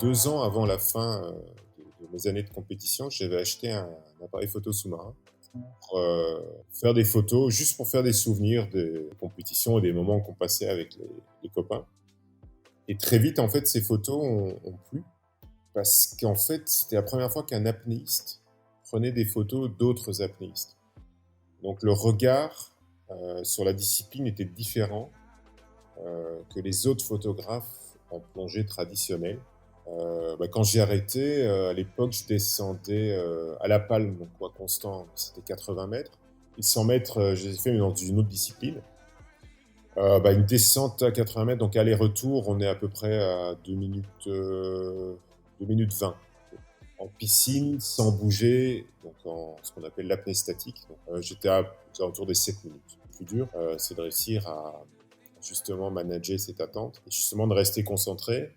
2 ans avant la fin de mes années de compétition, j'avais acheté un appareil photo sous-marin pour faire des photos, juste pour faire des souvenirs des compétitions et des moments qu'on passait avec les copains. Et très vite, en fait, ces photos ont plu parce qu'en fait, c'était la première fois qu'un apnéiste prenait des photos d'autres apnéistes. Donc le regard sur la discipline était différent que les autres photographes en plongée traditionnelle. Quand j'ai arrêté, à l'époque, je descendais à la palme, donc quoi constant, c'était 80 mètres. Et 100 mètres, je les ai fait mais dans une autre discipline. Une descente à 80 mètres, donc aller-retour, on est à peu près à 2 minutes 20. En piscine, sans bouger, donc en ce qu'on appelle l'apnée statique. Donc, j'étais aux alentours des 7 minutes. Le plus dur, c'est de réussir à justement manager cette attente et justement de rester concentré.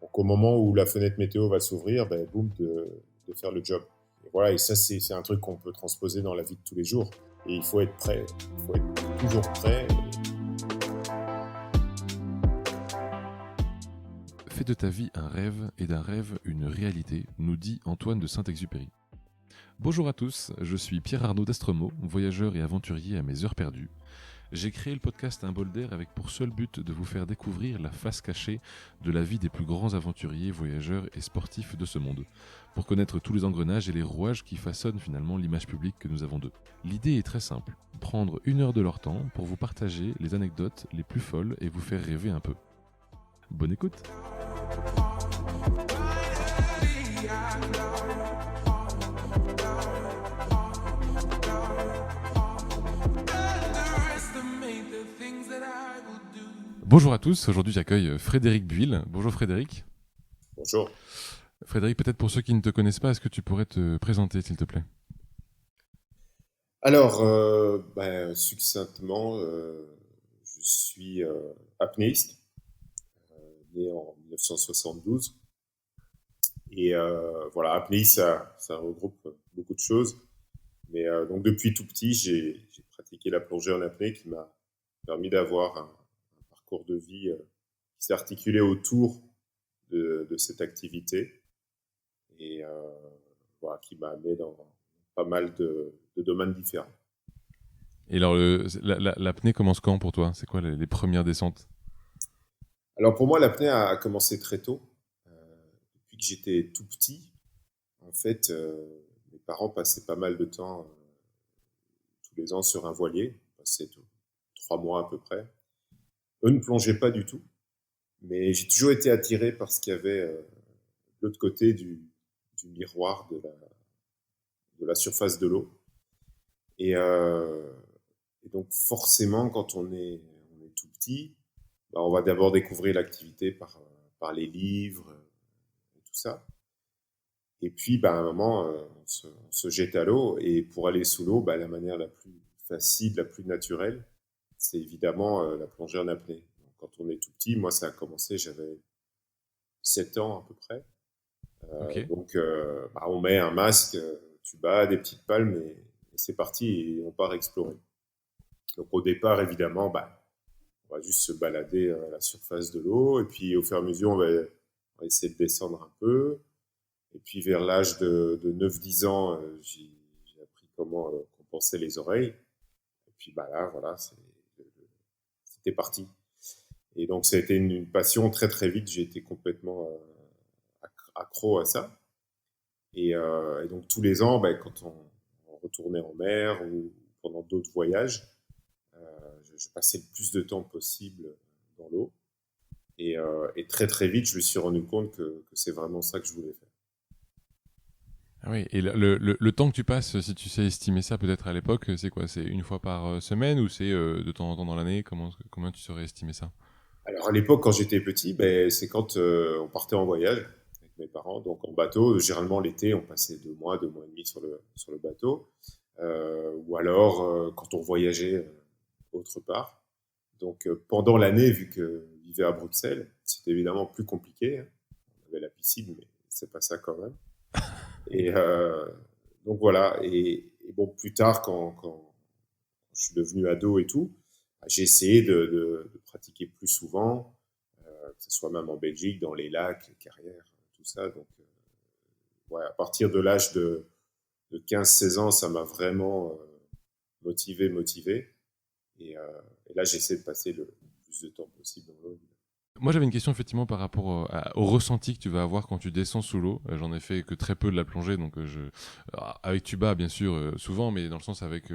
Donc au moment où la fenêtre météo va s'ouvrir, boum, de faire le job. Et voilà, et ça c'est un truc qu'on peut transposer dans la vie de tous les jours. Et il faut être prêt, il faut être toujours prêt. Fais de ta vie un rêve et d'un rêve une réalité, nous dit Antoine de Saint-Exupéry. Bonjour à tous, je suis Pierre-Arnaud d'Astremaux, voyageur et aventurier à mes heures perdues. J'ai créé le podcast Un bol d'air avec pour seul but de vous faire découvrir la face cachée de la vie des plus grands aventuriers, voyageurs et sportifs de ce monde, pour connaître tous les engrenages et les rouages qui façonnent finalement l'image publique que nous avons d'eux. L'idée est très simple, prendre 1 heure de leur temps pour vous partager les anecdotes les plus folles et vous faire rêver un peu. Bonne écoute! Bonjour à tous, aujourd'hui j'accueille Frédéric Buil. Bonjour Frédéric. Bonjour. Frédéric, peut-être pour ceux qui ne te connaissent pas, est-ce que tu pourrais te présenter s'il te plaît? Alors, succinctement, je suis apnéiste, né en 1972. Et voilà, apnéiste, ça regroupe beaucoup de choses. Mais donc depuis tout petit, j'ai pratiqué la plongée en apnée qui m'a permis d'avoir un parcours de vie qui s'est articulé autour de cette activité et voilà, qui m'a amené dans pas mal de domaines différents. Et alors, l'apnée commence quand pour toi? C'est quoi les premières descentes? Alors pour moi, l'apnée a commencé très tôt. Depuis que j'étais tout petit, en fait, mes parents passaient pas mal de temps tous les ans sur un voilier. Ils passaient 3 mois à peu près. Eux ne plongeaient pas du tout, mais j'ai toujours été attiré par ce qu'il y avait de l'autre côté du miroir de la surface de l'eau. Et donc forcément, quand on est tout petit, on va d'abord découvrir l'activité par les livres et tout ça. Et puis, à un moment, on se jette à l'eau. Et pour aller sous l'eau, la manière la plus facile, la plus naturelle, c'est évidemment la plongée en apnée. Donc, quand on est tout petit, moi, ça a commencé, j'avais 7 ans à peu près. Ok. Donc, on met un masque, tuba, des petites palmes et c'est parti et on part explorer. Donc, au départ, évidemment, on va juste se balader à la surface de l'eau et puis au fur et à mesure, on va essayer de descendre un peu. Et puis vers l'âge de 9-10 ans, j'ai appris comment compenser les oreilles. Et puis là, voilà, c'était parti. Et donc ça a été une passion très très vite. J'ai été complètement accro à ça. Et donc tous les ans, quand on retournait en mer ou pendant d'autres voyages, je passais le plus de temps possible dans l'eau. Et très très vite, je me suis rendu compte que c'est vraiment ça que je voulais faire. Ah oui, et le temps que tu passes, si tu sais estimer ça peut-être à l'époque, c'est quoi? C'est une fois par semaine ou c'est de temps en temps dans l'année? Comment tu saurais estimer ça? Alors à l'époque, quand j'étais petit, c'est quand on partait en voyage avec mes parents, donc en bateau. Généralement l'été, on passait 2 mois et demi sur le bateau, ou alors quand on voyageait autre part. Donc pendant l'année, vu que je vivais à Bruxelles, c'était évidemment plus compliqué, hein. On avait la piscine, mais c'est pas ça quand même. Et donc voilà. Et bon, plus tard, quand je suis devenu ado et tout, j'ai essayé de pratiquer plus souvent, que ce soit même en Belgique, dans les lacs, les carrières, tout tout ça. Donc, ouais, à partir de l'âge de 15-16 ans, ça m'a vraiment motivé. Et là, j'essaie de passer le plus de temps possible dans l'eau. Moi, j'avais une question effectivement par rapport au ressenti que tu vas avoir quand tu descends sous l'eau. J'en ai fait que très peu de la plongée, donc avec tuba bien sûr souvent, mais dans le sens avec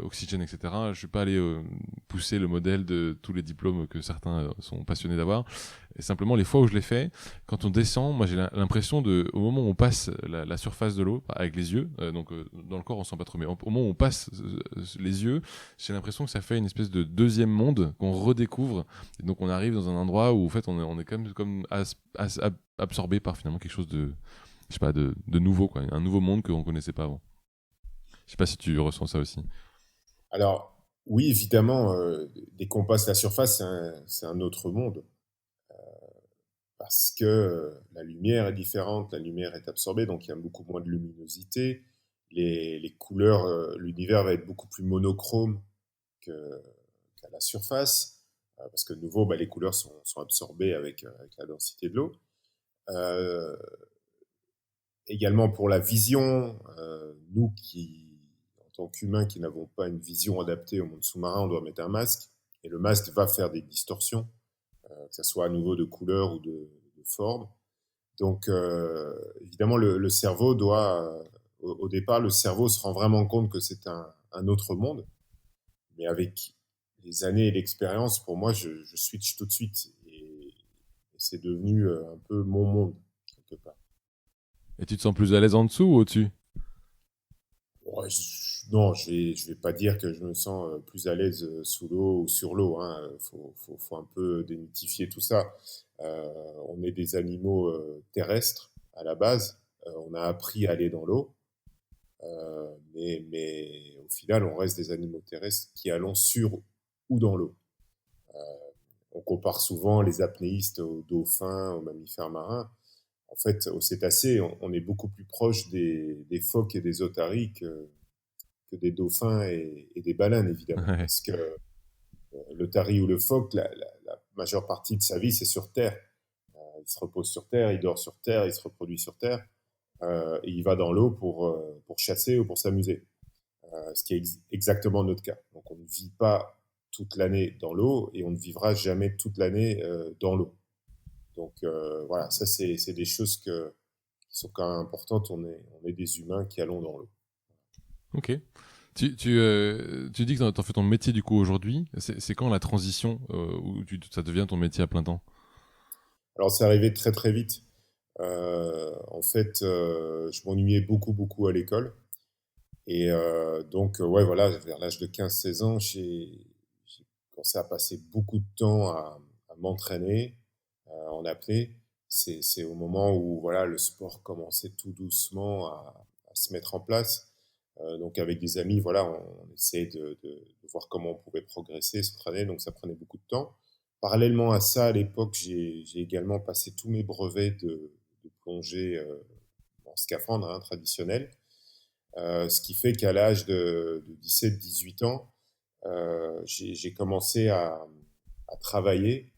oxygène, etc. Je suis pas allé pousser le modèle de tous les diplômes que certains sont passionnés d'avoir. Et simplement, les fois où je l'ai fait, quand on descend, moi j'ai l'impression au moment où on passe la surface de l'eau avec les yeux, dans le corps on sent pas trop, mais au moment où on passe les yeux, j'ai l'impression que ça fait une espèce de deuxième monde qu'on redécouvre. Et donc on arrive dans un endroit où en fait on est quand même comme absorbé par finalement quelque chose de, je sais pas, de nouveau, quoi, un nouveau monde qu'on connaissait pas avant. Je sais pas si tu ressens ça aussi. Alors, oui, évidemment, dès qu'on passe la surface, c'est un autre monde. Parce que la lumière est différente, la lumière est absorbée, donc il y a beaucoup moins de luminosité. Les couleurs, l'univers va être beaucoup plus monochrome qu'à la surface, parce que de nouveau, bah, les couleurs sont absorbées avec la densité de l'eau. Euh, Également pour la vision, nous en tant qu'humains qui n'avons pas une vision adaptée au monde sous-marin, on doit mettre un masque, et le masque va faire des distorsions, que ce soit à nouveau de couleur ou de forme. Donc, évidemment, le cerveau doit, au départ, le cerveau se rend vraiment compte que c'est un autre monde, mais avec les années et l'expérience, pour moi, je switch tout de suite, et c'est devenu un peu mon monde, quelque part. Et tu te sens plus à l'aise en dessous ou au-dessus? Ouais, non, je vais pas dire que je me sens plus à l'aise sous l'eau ou sur l'eau, hein. Faut un peu démythifier tout ça. On est des animaux terrestres à la base. On a appris à aller dans l'eau, mais au final, on reste des animaux terrestres qui allons sur ou dans l'eau. On compare souvent les apnéistes aux dauphins, aux mammifères marins. En fait, aux cétacés, on est beaucoup plus proche des phoques et des otaries que des dauphins et des baleines, évidemment. Ouais. Parce que l'otarie ou le phoque, la majeure partie de sa vie, c'est sur Terre. Il se repose sur Terre, il dort sur Terre, il se reproduit sur Terre, et il va dans l'eau pour chasser ou pour s'amuser. Ce qui est exactement notre cas. Donc on ne vit pas toute l'année dans l'eau et on ne vivra jamais toute l'année dans l'eau. Donc voilà, ça c'est des choses qui sont quand même importantes. On est des humains qui allons dans l'eau. Ok. Tu dis que t'en fais ton métier du coup aujourd'hui. C'est quand la transition où ça devient ton métier à plein temps? Alors c'est arrivé très très vite. En fait, je m'ennuyais beaucoup à l'école. Et donc, ouais, voilà, vers l'âge de 15-16 ans, j'ai commencé à passer beaucoup de temps à m'entraîner en apnée. C'est au moment où voilà, le sport commençait tout doucement à se mettre en place. Donc, avec des amis, voilà, on essayait de voir comment on pouvait progresser, s'entraîner. Donc, ça prenait beaucoup de temps. Parallèlement à ça, à l'époque, j'ai également passé tous mes brevets de plongée en scaphandre hein, traditionnel. Ce qui fait qu'à l'âge de 17-18 ans, j'ai commencé à travailler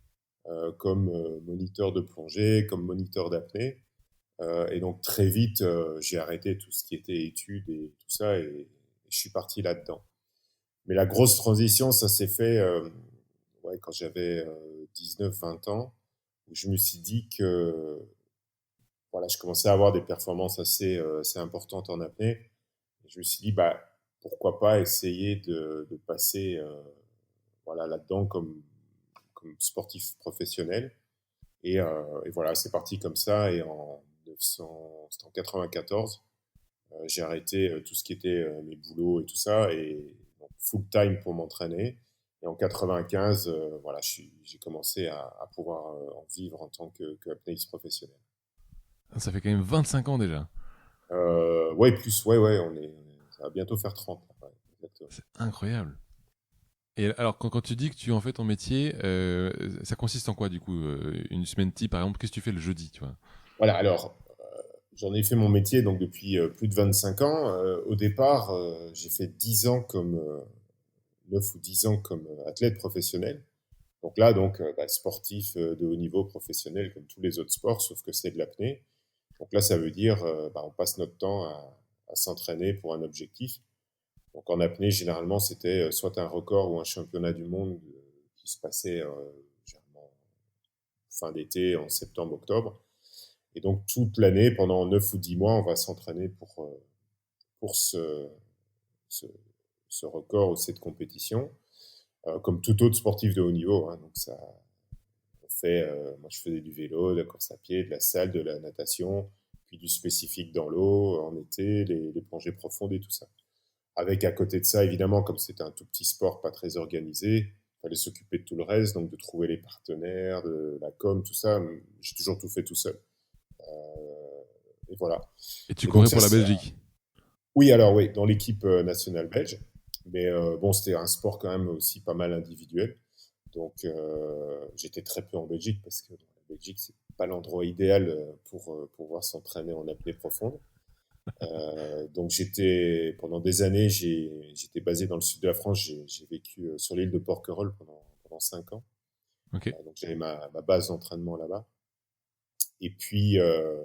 comme moniteur de plongée, comme moniteur d'apnée. Et donc très vite, j'ai arrêté tout ce qui était études et tout ça, et je suis parti là-dedans. Mais la grosse transition, ça s'est fait ouais, quand j'avais 19-20 ans, où je me suis dit que voilà, je commençais à avoir des performances assez importantes en apnée. Et je me suis dit, bah, pourquoi pas essayer de passer voilà, là-dedans comme sportif professionnel. Et voilà, c'est parti comme ça. Et c'était en 94, j'ai arrêté tout ce qui était mes boulots et tout ça, et donc, full time pour m'entraîner. Et en 95, voilà, j'ai commencé à pouvoir en vivre en tant que apnéiste professionnel. Ça fait quand même 25 ans déjà. Ouais, plus, ouais, ça va bientôt faire 30. Ouais, exactement. C'est incroyable. Et alors, quand tu dis que tu en fais ton métier, ça consiste en quoi du coup? Une semaine type, par exemple, qu'est-ce que tu fais le jeudi, tu vois? Voilà, alors, j'en ai fait mon métier donc depuis plus de 25 ans. Au départ, j'ai fait 10 ans 9 ou 10 ans comme athlète professionnel. Donc là, bah, sportif de haut niveau professionnel comme tous les autres sports, sauf que c'est de l'apnée. Donc là, ça veut dire on passe notre temps à s'entraîner pour un objectif. Donc en apnée, généralement, c'était soit un record ou un championnat du monde qui se passait généralement fin d'été, en septembre, octobre. Et donc toute l'année, pendant 9 ou 10 mois, on va s'entraîner pour ce, ce record ou cette compétition, comme tout autre sportif de haut niveau. Hein. Donc ça, moi je faisais du vélo, de la course à pied, de la salle, de la natation, puis du spécifique dans l'eau en été, les plongées profondes et tout ça. Avec à côté de ça, évidemment, comme c'était un tout petit sport pas très organisé, il fallait s'occuper de tout le reste, donc de trouver les partenaires, de la com, tout ça. J'ai toujours tout fait tout seul. Et voilà. Et tu Et donc courais ça, pour la Belgique. oui, alors oui, dans l'équipe nationale belge. Mais bon, c'était un sport quand même aussi pas mal individuel. Donc j'étais très peu en Belgique parce que la Belgique, c'est pas l'endroit idéal pour pouvoir s'entraîner en apnée profonde. Donc pendant des années, j'étais basé dans le sud de la France. J'ai vécu sur l'île de Porquerolles pendant 5 ans. Ok. Donc j'avais ma base d'entraînement là-bas. Et puis, euh,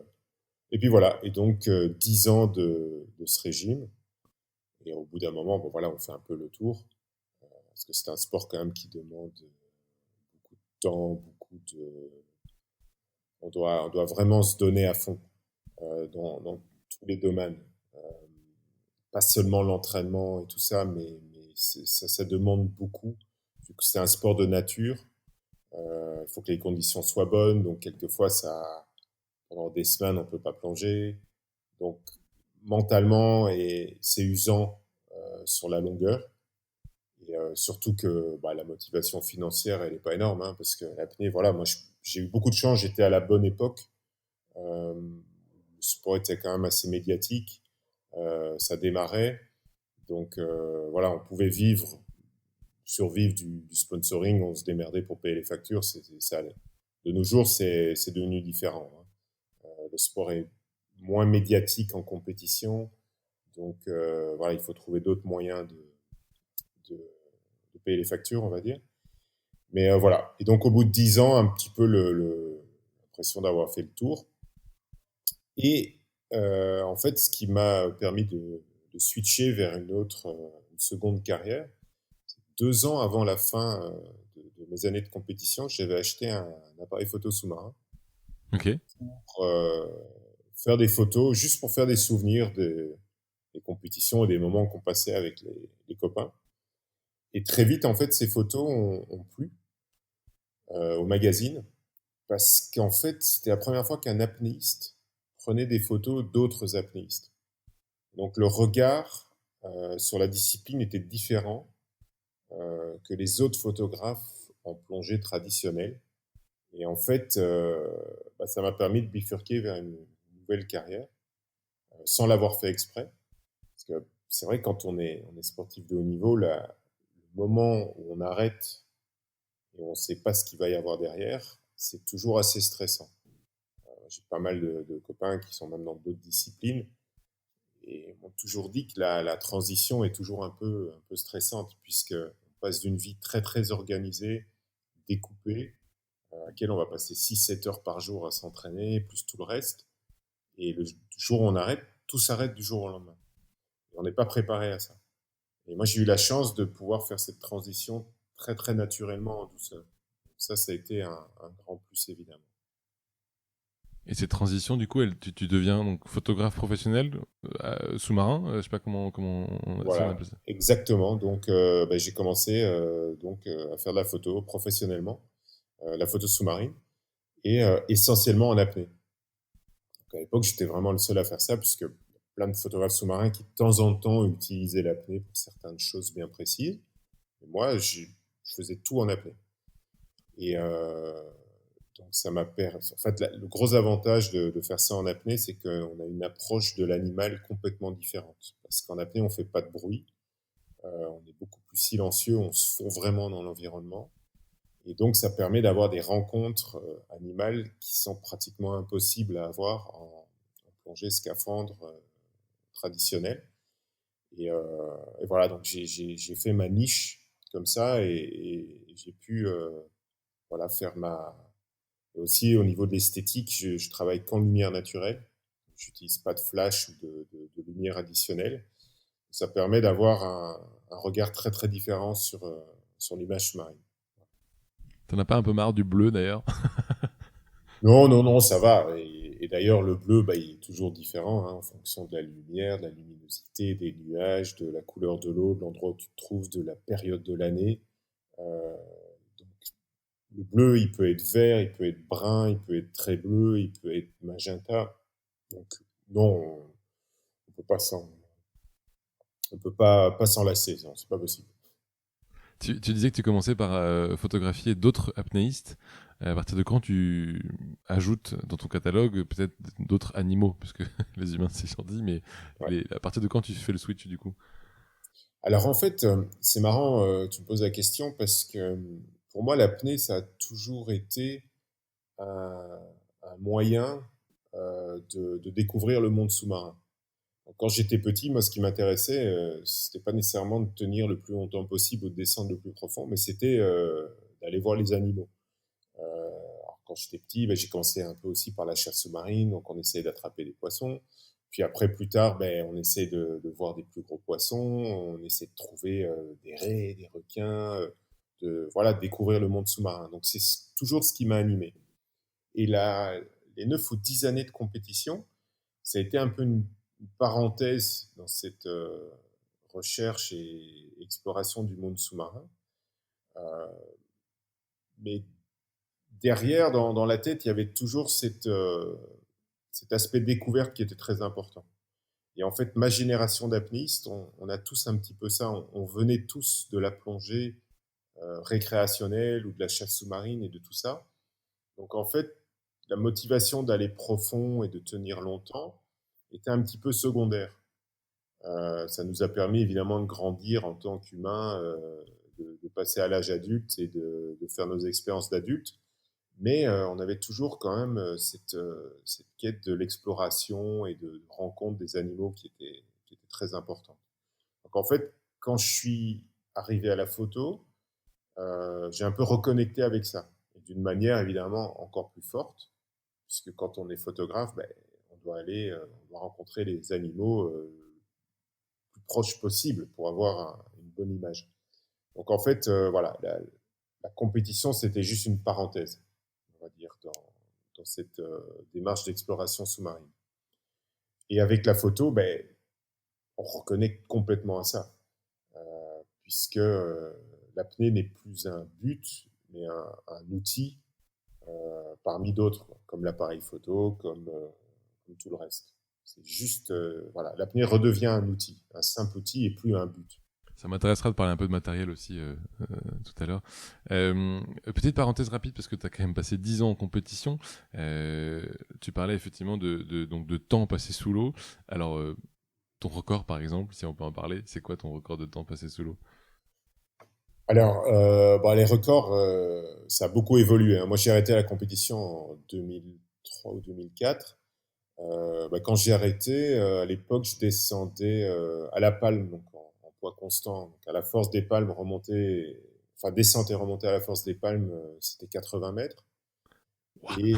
et puis voilà. Et donc 10 ans de ce régime. Et au bout d'un moment, bon voilà, on fait un peu le tour parce que c'est un sport quand même qui demande beaucoup de temps, on doit vraiment se donner à fond dans tous les domaines. Euh, Pas seulement l'entraînement et tout ça, mais ça demande beaucoup. Vu que c'est un sport de nature, il faut que les conditions soient bonnes. Donc, quelquefois, pendant des semaines, on peut pas plonger. Donc, mentalement, c'est usant sur la longueur. Et surtout que la motivation financière, elle est pas énorme, hein, parce que l'apnée, voilà, moi, j'ai eu beaucoup de chance. J'étais à la bonne époque. Le sport était quand même assez médiatique. Ça démarrait. Donc voilà, on pouvait survivre du sponsoring, on se démerdait pour payer les factures, ça allait. De nos jours, c'est devenu différent. Hein. Le sport est moins médiatique en compétition, donc voilà, il faut trouver d'autres moyens de, de payer les factures, on va dire. Mais voilà. Et donc au bout de 10 ans, un petit peu l'impression d'avoir fait le tour. Et en fait, ce qui m'a permis de switcher vers une seconde carrière, 2 ans avant la fin de mes années de compétition, j'avais acheté un appareil photo sous-marin Ok. pour faire des photos, juste pour faire des souvenirs des compétitions et des moments qu'on passait avec les copains. Et très vite, en fait, ces photos ont plu au magazine parce qu'en fait, c'était la première fois qu'un apnéiste prenait des photos d'autres apnéistes. Donc le regard sur la discipline était différent que les autres photographes en plongée traditionnelle. Et en fait, ça m'a permis de bifurquer vers une nouvelle carrière sans l'avoir fait exprès. Parce que c'est vrai que quand on est sportif de haut niveau, le moment où on arrête et on ne sait pas ce qu'il va y avoir derrière, c'est toujours assez stressant. J'ai pas mal de copains qui sont même dans d'autres disciplines et m'ont toujours dit que la transition est toujours un peu stressante puisque on passe d'une vie très très organisée, découpée, à laquelle on va passer 6-7 heures par jour à s'entraîner, plus tout le reste. Et le jour où on arrête, tout s'arrête du jour au lendemain. Et on n'est pas préparé à ça. Et moi, j'ai eu la chance de pouvoir faire cette transition très, très naturellement en douceur. Ça a été un grand plus, évidemment. Et cette transition, du coup, tu deviens donc photographe professionnel sous-marin. Je sais pas comment ça on Voilà, appelle ça. exactement. Donc, j'ai commencé à faire de la photo professionnellement, la photo sous-marine, et essentiellement en apnée. Donc, à l'époque, j'étais vraiment le seul à faire ça, puisque plein de photographes sous-marins qui, de temps en temps, utilisaient l'apnée pour certaines choses bien précises. Et moi, je faisais tout en apnée. Et donc, ça m'a permis. En fait, le gros avantage de faire ça en apnée, c'est qu'on a une approche de l'animal complètement différente. Parce qu'en apnée, on fait pas de bruit, on est beaucoup plus silencieux, on se fond vraiment dans l'environnement. Et donc, ça permet d'avoir des rencontres animales qui sont pratiquement impossibles à avoir en plongée scaphandre traditionnelle. Et voilà, donc j'ai fait ma niche comme ça et j'ai pu voilà, faire ma. Et aussi, au niveau de l'esthétique, je travaille qu'en lumière naturelle. j'utilise pas de flash ou de lumière additionnelle. Ça permet d'avoir un regard très très différent sur l'image sous-marine. T'en as pas un peu marre du bleu d'ailleurs? Non, non, non, ça va. Et d'ailleurs, le bleu, bah, il est toujours différent, hein, en fonction de la lumière, de la luminosité, des nuages, de la couleur de l'eau, de l'endroit où tu te trouves, de la période de l'année. Euh, donc, le bleu, il peut être vert, il peut être brun, il peut être très bleu, il peut être magenta. Donc, non, on peut pas s'en, on peut pas s'en lasser, non, c'est pas possible. Tu disais que tu commençais par photographier d'autres apnéistes. À partir de quand tu ajoutes dans ton catalogue peut-être d'autres animaux? Parce que les humains, c'est gentil, mais Ouais. à partir de quand tu fais le switch du coup? Alors en fait, c'est marrant, tu me poses la question parce que pour moi, l'apnée, ça a toujours été un, un moyen de découvrir le monde sous-marin. Donc, quand j'étais petit, moi, ce qui m'intéressait, c'était pas nécessairement de tenir le plus longtemps possible ou de descendre le plus profond, mais c'était d'aller voir les animaux. Alors, quand j'étais petit, ben, j'ai commencé un peu aussi par la chasse sous-marine, donc on essayait d'attraper des poissons. Puis après, plus tard, ben, on essaie de voir des plus gros poissons, on essaie de trouver des raies, des requins, voilà, de découvrir le monde sous-marin. Donc c'est toujours ce qui m'a animé. Et là, les 9 ou 10 années de compétition, ça a été un peu une parenthèse dans cette recherche et exploration du monde sous-marin. Euh, mais derrière, dans la tête, il y avait toujours cet aspect découverte qui était très important. Et en fait, ma génération d'apnéistes, on a tous un petit peu ça. On venait tous de la plongée récréationnelle ou de la chasse sous-marine et de tout ça. Donc en fait, la motivation d'aller profond et de tenir longtemps était un petit peu secondaire. Ça nous a permis évidemment de grandir en tant qu'humains, de passer à l'âge adulte et de faire nos expériences d'adultes. Mais on avait toujours quand même cette quête de l'exploration et de rencontre des animaux qui était très importante. Donc en fait, quand je suis arrivé à la photo, j'ai un peu reconnecté avec ça. Et d'une manière évidemment encore plus forte, puisque quand on est photographe, ben, on doit rencontrer les animaux le plus proche possible pour avoir une bonne image. Donc en fait, voilà, la compétition, c'était juste une parenthèse, on va dire, dans cette démarche d'exploration sous-marine. Et avec la photo, ben, on reconnecte complètement à ça, puisque l'apnée n'est plus un but, mais un outil parmi d'autres, quoi, comme l'appareil photo, comme tout le reste. C'est juste, voilà, l'apnée redevient un outil, un simple outil et plus un but. Ça m'intéressera de parler un peu de matériel aussi tout à l'heure. Petite parenthèse rapide, parce que tu as quand même passé 10 ans en compétition. Tu parlais effectivement donc de temps passé sous l'eau. Alors, ton record, par exemple, si on peut en parler, c'est quoi ton record de temps passé sous l'eau? Alors, bah, les records, ça a beaucoup évolué, hein. Moi, j'ai arrêté la compétition en 2003 ou 2004. Bah, quand j'ai arrêté, à l'époque, je descendais à la palme, donc en poids constant. Donc à la force des palmes, enfin descente et remontée à la force des palmes, c'était 80 mètres. Ouah. Et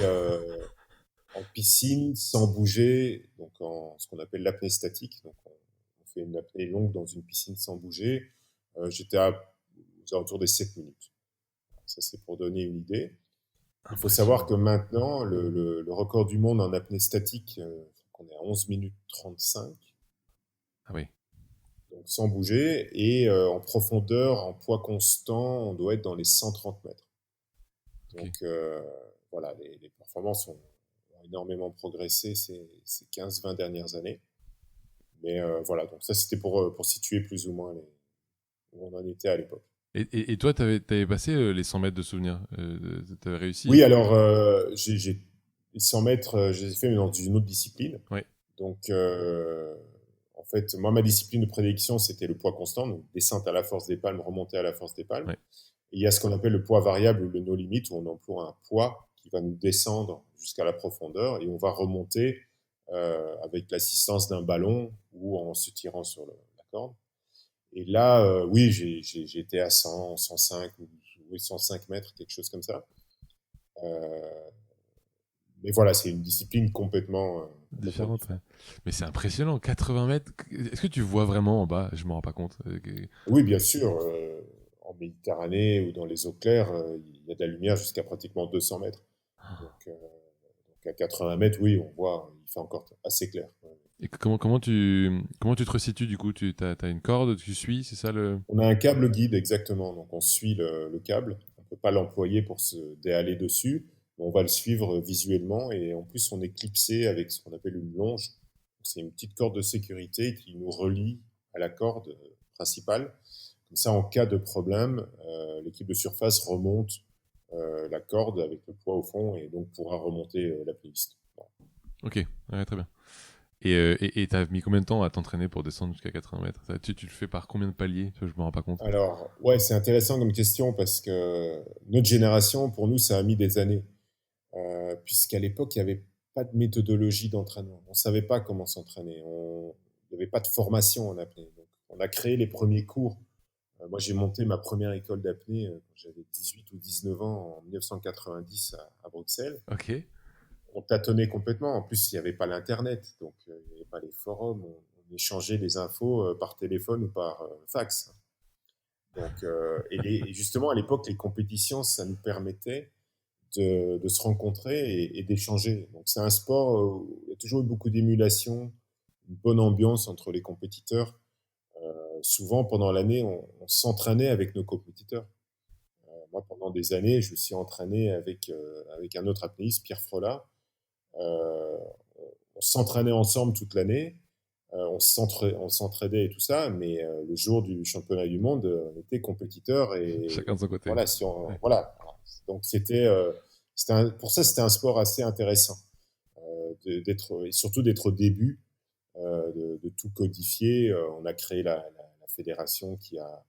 en piscine, sans bouger, donc en ce qu'on appelle l'apnée statique. Donc on fait une apnée longue dans une piscine sans bouger. J'étais aux alentours des 7 minutes. Ça, c'est pour donner une idée. Il faut savoir Impressionnant. que maintenant, le record du monde en apnée statique, on est à 11 minutes 35, Ah oui, donc sans bouger, et en profondeur, en poids constant, on doit être dans les 130 mètres. ok. Donc voilà, les performances ont énormément progressé ces 15-20 dernières années. Mais voilà, donc ça c'était pour situer plus ou moins où on en était à l'époque. Et toi, t'avais passé les 100 mètres de souvenirs. T'avais réussi? Oui, alors j'ai 100 mètres, je les ai fait mais dans une autre discipline. Ouais. Donc en fait, moi ma discipline de prédilection c'était le poids constant, donc descente à la force des palmes, remontée à la force des palmes. Ouais. Et il y a ce qu'on appelle le poids variable ou le no limit où on emploie un poids qui va nous descendre jusqu'à la profondeur et on va remonter avec l'assistance d'un ballon ou en se tirant sur la corde. Et là, oui, j'ai été à 100, 105 ou oui, 105 mètres, quelque chose comme ça. Euh, Mais voilà, c'est une discipline complètement Différente, ouais. différente. Mais c'est impressionnant, 80 mètres. Est-ce que tu vois vraiment en bas? Je me rends pas compte. Oui, bien sûr, en Méditerranée ou dans les eaux claires, il y a de la lumière jusqu'à pratiquement 200 mètres. Donc, donc à 80 mètres, oui, on voit, il fait encore assez clair. Ouais. Et comment tu te resitues du coup? Tu as une corde, tu suis, c'est ça le. On a un câble guide exactement, donc on suit le câble. On ne peut pas l'employer pour se déhaler dessus, mais on va le suivre visuellement et en plus on est clipsé avec ce qu'on appelle une longe. C'est une petite corde de sécurité qui nous relie à la corde principale. Comme ça, en cas de problème, l'équipe de surface remonte la corde avec le poids au fond et donc pourra remonter la piste. Voilà. Ok, ouais, très bien. Et t'as mis combien de temps à t'entraîner pour descendre jusqu'à 80 mètres? Tu le fais par combien de paliers? Je me rends pas compte. Alors, ouais, c'est intéressant comme question parce que notre génération, pour nous, ça a mis des années. Puisqu'à l'époque, il n'y avait pas de méthodologie d'entraînement. On ne savait pas comment s'entraîner. Il n'y avait pas de formation en apnée. Donc, on a créé les premiers cours. Moi, j'ai monté ma première école d'apnée quand j'avais 18 ou 19 ans en 1990 à Bruxelles. Ok. On tâtonnait complètement. En plus, il n'y avait pas l'Internet, donc il n'y avait pas les forums. On échangeait les infos par téléphone ou par fax. Donc, et justement, à l'époque, les compétitions, ça nous permettait de se rencontrer et d'échanger. Donc c'est un sport où il y a toujours eu beaucoup d'émulation, une bonne ambiance entre les compétiteurs. Souvent pendant l'année, on s'entraînait avec nos compétiteurs. Moi, pendant des années, je me suis entraîné avec un autre apnéiste, Pierre Frolat. Euh, on s'entraînait ensemble toute l'année. On s'entraidait et tout ça, mais le jour du championnat du monde, on était compétiteurs et Chacun de son côté. voilà, si on, Ouais. voilà. Donc pour ça, c'était un sport assez intéressant d'être et surtout d'être au début, de tout codifier. On a créé la fédération qui a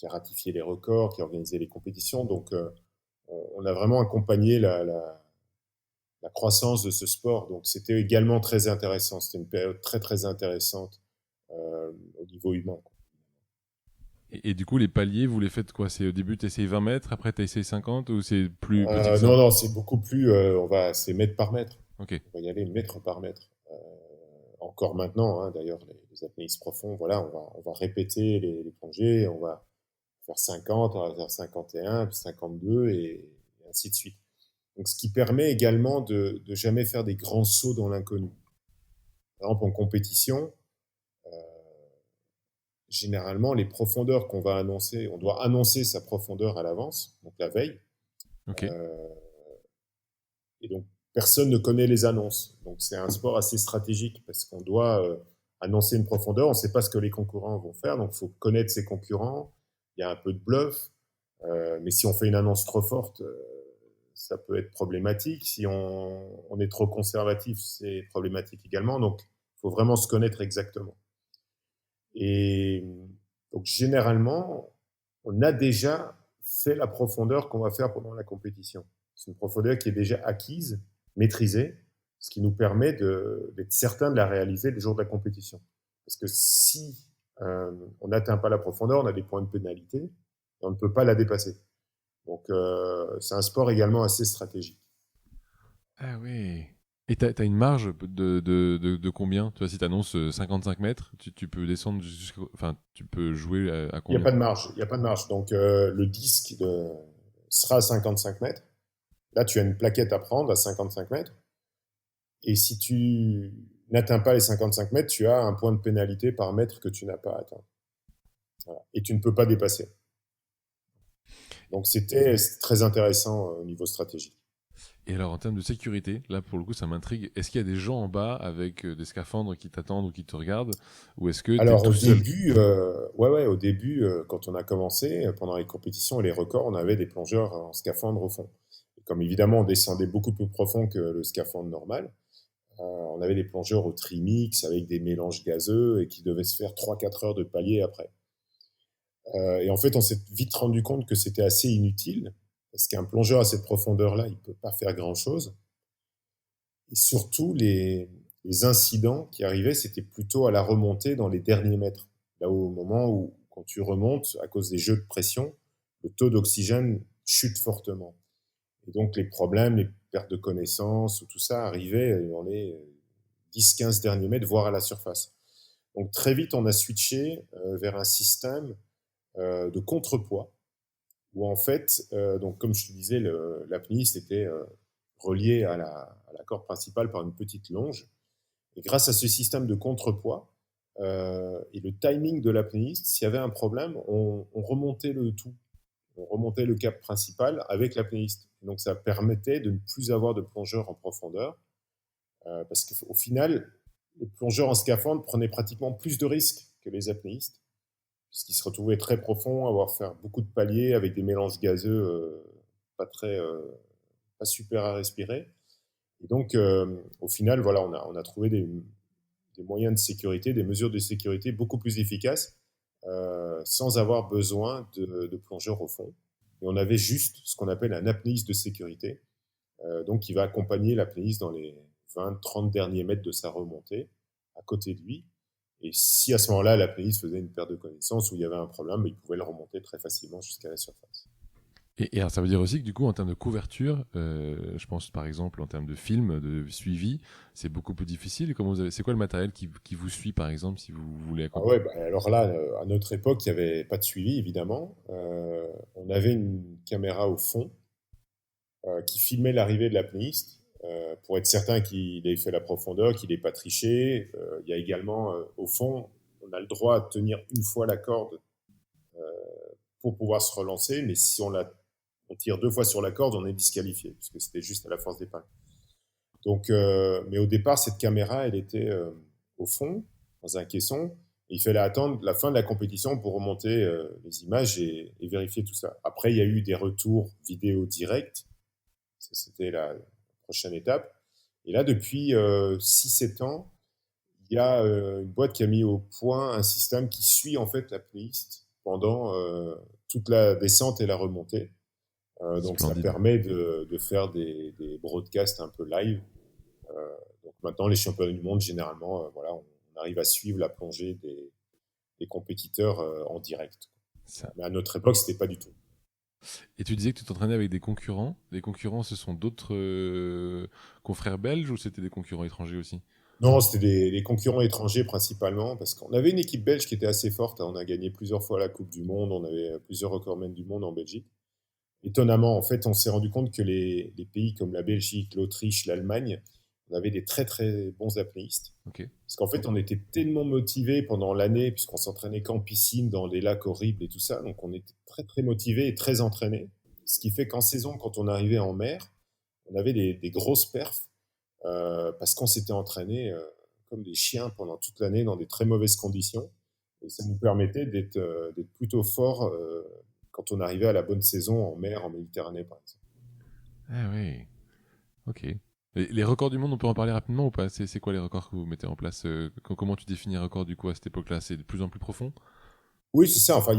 ratifié les records, qui a organisé les compétitions. Donc, on a vraiment accompagné la croissance de ce sport. Donc, c'était également très intéressant. C'était une période très, très intéressante au niveau humain. Quoi. Et du coup, les paliers, vous les faites quoi? C'est au début, tu essayes 20 mètres, après tu essayes 50 ou c'est plus petit que ça? Non, non, c'est beaucoup plus. C'est mètre par mètre. Ok. On va y aller mètre par mètre. Encore maintenant, hein, d'ailleurs, les apnéistes profonds, voilà, on va répéter les plongées, on va faire 50, on va faire 51, puis 52 et ainsi de suite. Donc, ce qui permet également de jamais faire des grands sauts dans l'inconnu. Par exemple, en compétition, euh, généralement, les profondeurs qu'on va annoncer, on doit annoncer sa profondeur à l'avance, donc la veille. Ok. Euh, et donc, personne ne connaît les annonces. Donc, c'est un sport assez stratégique parce qu'on doit annoncer une profondeur. On ne sait pas ce que les concurrents vont faire, donc il faut connaître ses concurrents. Il y a un peu de bluff, mais si on fait une annonce trop forte, ça peut être problématique. Si on est trop conservatif, c'est problématique également. Donc, il faut vraiment se connaître exactement. Et donc, généralement, on a déjà fait la profondeur qu'on va faire pendant la compétition. C'est une profondeur qui est déjà acquise, maîtrisée, ce qui nous permet d'être certain de la réaliser le jour de la compétition. Parce que si on n'atteint pas la profondeur, on a des points de pénalité et on ne peut pas la dépasser. Donc, c'est un sport également assez stratégique. Ah oui. Et t'as une marge de combien? Tu vois, si t'annonces 55 mètres, tu peux descendre jusqu'au. Enfin, tu peux jouer à Il n'y a combien? pas de marge. Il n'y a pas de marge. Donc, le disque sera à 55 mètres. Là, tu as une plaquette à prendre à 55 mètres. Et si tu n'atteins pas les 55 mètres, tu as un point de pénalité par mètre que tu n'as pas atteint. Voilà. Et tu ne peux pas dépasser. Donc c'était très intéressant au niveau stratégique. Et alors, en termes de sécurité, là, pour le coup, ça m'intrigue. Est-ce qu'il y a des gens en bas avec des scaphandres qui t'attendent ou qui te regardent? Ou est-ce que t'es Alors tout seul? au début, quand on a commencé, pendant les compétitions et les records, on avait des plongeurs en scaphandre au fond. Et comme évidemment, on descendait beaucoup plus profond que le scaphandre normal, on avait des plongeurs au trimix avec des mélanges gazeux et qui devaient se faire 3-4 heures de palier après. Et en fait, on s'est vite rendu compte que c'était assez inutile, parce qu'un plongeur à cette profondeur-là, il ne peut pas faire grand-chose. Et surtout, les incidents qui arrivaient, c'était plutôt à la remontée dans les derniers mètres. Là, au moment où, quand tu remontes, à cause des jeux de pression, le taux d'oxygène chute fortement. Et donc, les problèmes, les perte de connaissance ou tout ça arrivait dans les 10-15 derniers mètres, voire à la surface. Donc très vite, on a switché vers un système de contrepoids où en fait, donc comme je te disais, l'apnéiste était relié à la corde principale par une petite longe. Et grâce à ce système de contrepoids et le timing de l'apnéiste, s'il y avait un problème, on remontait le tout. On remontait le cap principal avec l'apnéiste. Donc ça permettait de ne plus avoir de plongeurs en profondeur parce qu'au final, les plongeurs en scaphandre prenaient pratiquement plus de risques que les apnéistes puisqu'ils se retrouvaient très profonds, avoir fait beaucoup de paliers avec des mélanges gazeux pas très, pas super à respirer. Et donc, au final, voilà, on a trouvé des moyens de sécurité, des mesures de sécurité beaucoup plus efficaces, sans avoir besoin de plongeurs au fond. Et on avait juste ce qu'on appelle un apnéiste de sécurité, donc qui va accompagner l'apnéiste dans les 20-30 derniers mètres de sa remontée, à côté de lui. Et si à ce moment-là, l'apnéiste faisait une perte de connaissance ou il y avait un problème, il pouvait le remonter très facilement jusqu'à la surface. Et alors, ça veut dire aussi que du coup, en termes de couverture, je pense par exemple en termes de film, de suivi, c'est beaucoup plus difficile. C'est quoi le matériel qui vous suit par exemple si vous voulez Ah accompagner? ouais, alors là, à notre époque, il n'y avait pas de suivi, évidemment. On avait une caméra au fond qui filmait l'arrivée de l'apnéiste pour être certain qu'il ait fait la profondeur, qu'il n'ait pas triché. Il y a également, au fond, on a le droit de tenir une fois la corde pour pouvoir se relancer, mais si on tire 2 fois sur la corde, on est disqualifié, puisque c'était juste à la force d'épingle. Donc, mais au départ, cette caméra, elle était au fond, dans un caisson. Et il fallait attendre la fin de la compétition pour remonter les images et vérifier tout ça. Après, il y a eu des retours vidéo directs. Ça, c'était la prochaine étape. Et là, depuis 6-7 ans, il y a une boîte qui a mis au point un système qui suit en fait la piste pendant toute la descente et la remontée. Donc, ça Splendide. permet de faire des broadcasts un peu live. Donc maintenant, les championnats du monde, généralement, voilà, on arrive à suivre la plongée des compétiteurs en direct. Ça. Mais à notre époque, c'était pas du tout. Et tu disais que tu t'entraînais avec des concurrents. Les concurrents, ce sont d'autres confrères belges ou c'était des concurrents étrangers aussi? Non, c'était des concurrents étrangers principalement, parce qu'on avait une équipe belge qui était assez forte. On a gagné plusieurs fois la Coupe du Monde, on avait plusieurs recordmen du monde en Belgique. Étonnamment, en fait, on s'est rendu compte que les pays comme la Belgique, l'Autriche, l'Allemagne, on avait des très très bons apnéistes. Ok. Parce qu'en fait, on était tellement motivés pendant l'année, puisqu'on s'entraînait qu'en piscine, dans des lacs horribles et tout ça. Donc, on était très, très motivés et très entraînés. Ce qui fait qu'en saison, quand on arrivait en mer, on avait des grosses perfs, parce qu'on s'était entraînés comme des chiens pendant toute l'année dans des très mauvaises conditions. Et ça nous permettait d'être plutôt forts quand on arrivait à la bonne saison en mer, en Méditerranée, par exemple. Ah oui. Ok. Les records du monde, on peut en parler rapidement ou pas? C'est quoi les records que vous mettez en place? Comment tu définis un record du coup à cette époque-là? C'est de plus en plus profond? Oui, c'est ça. Enfin,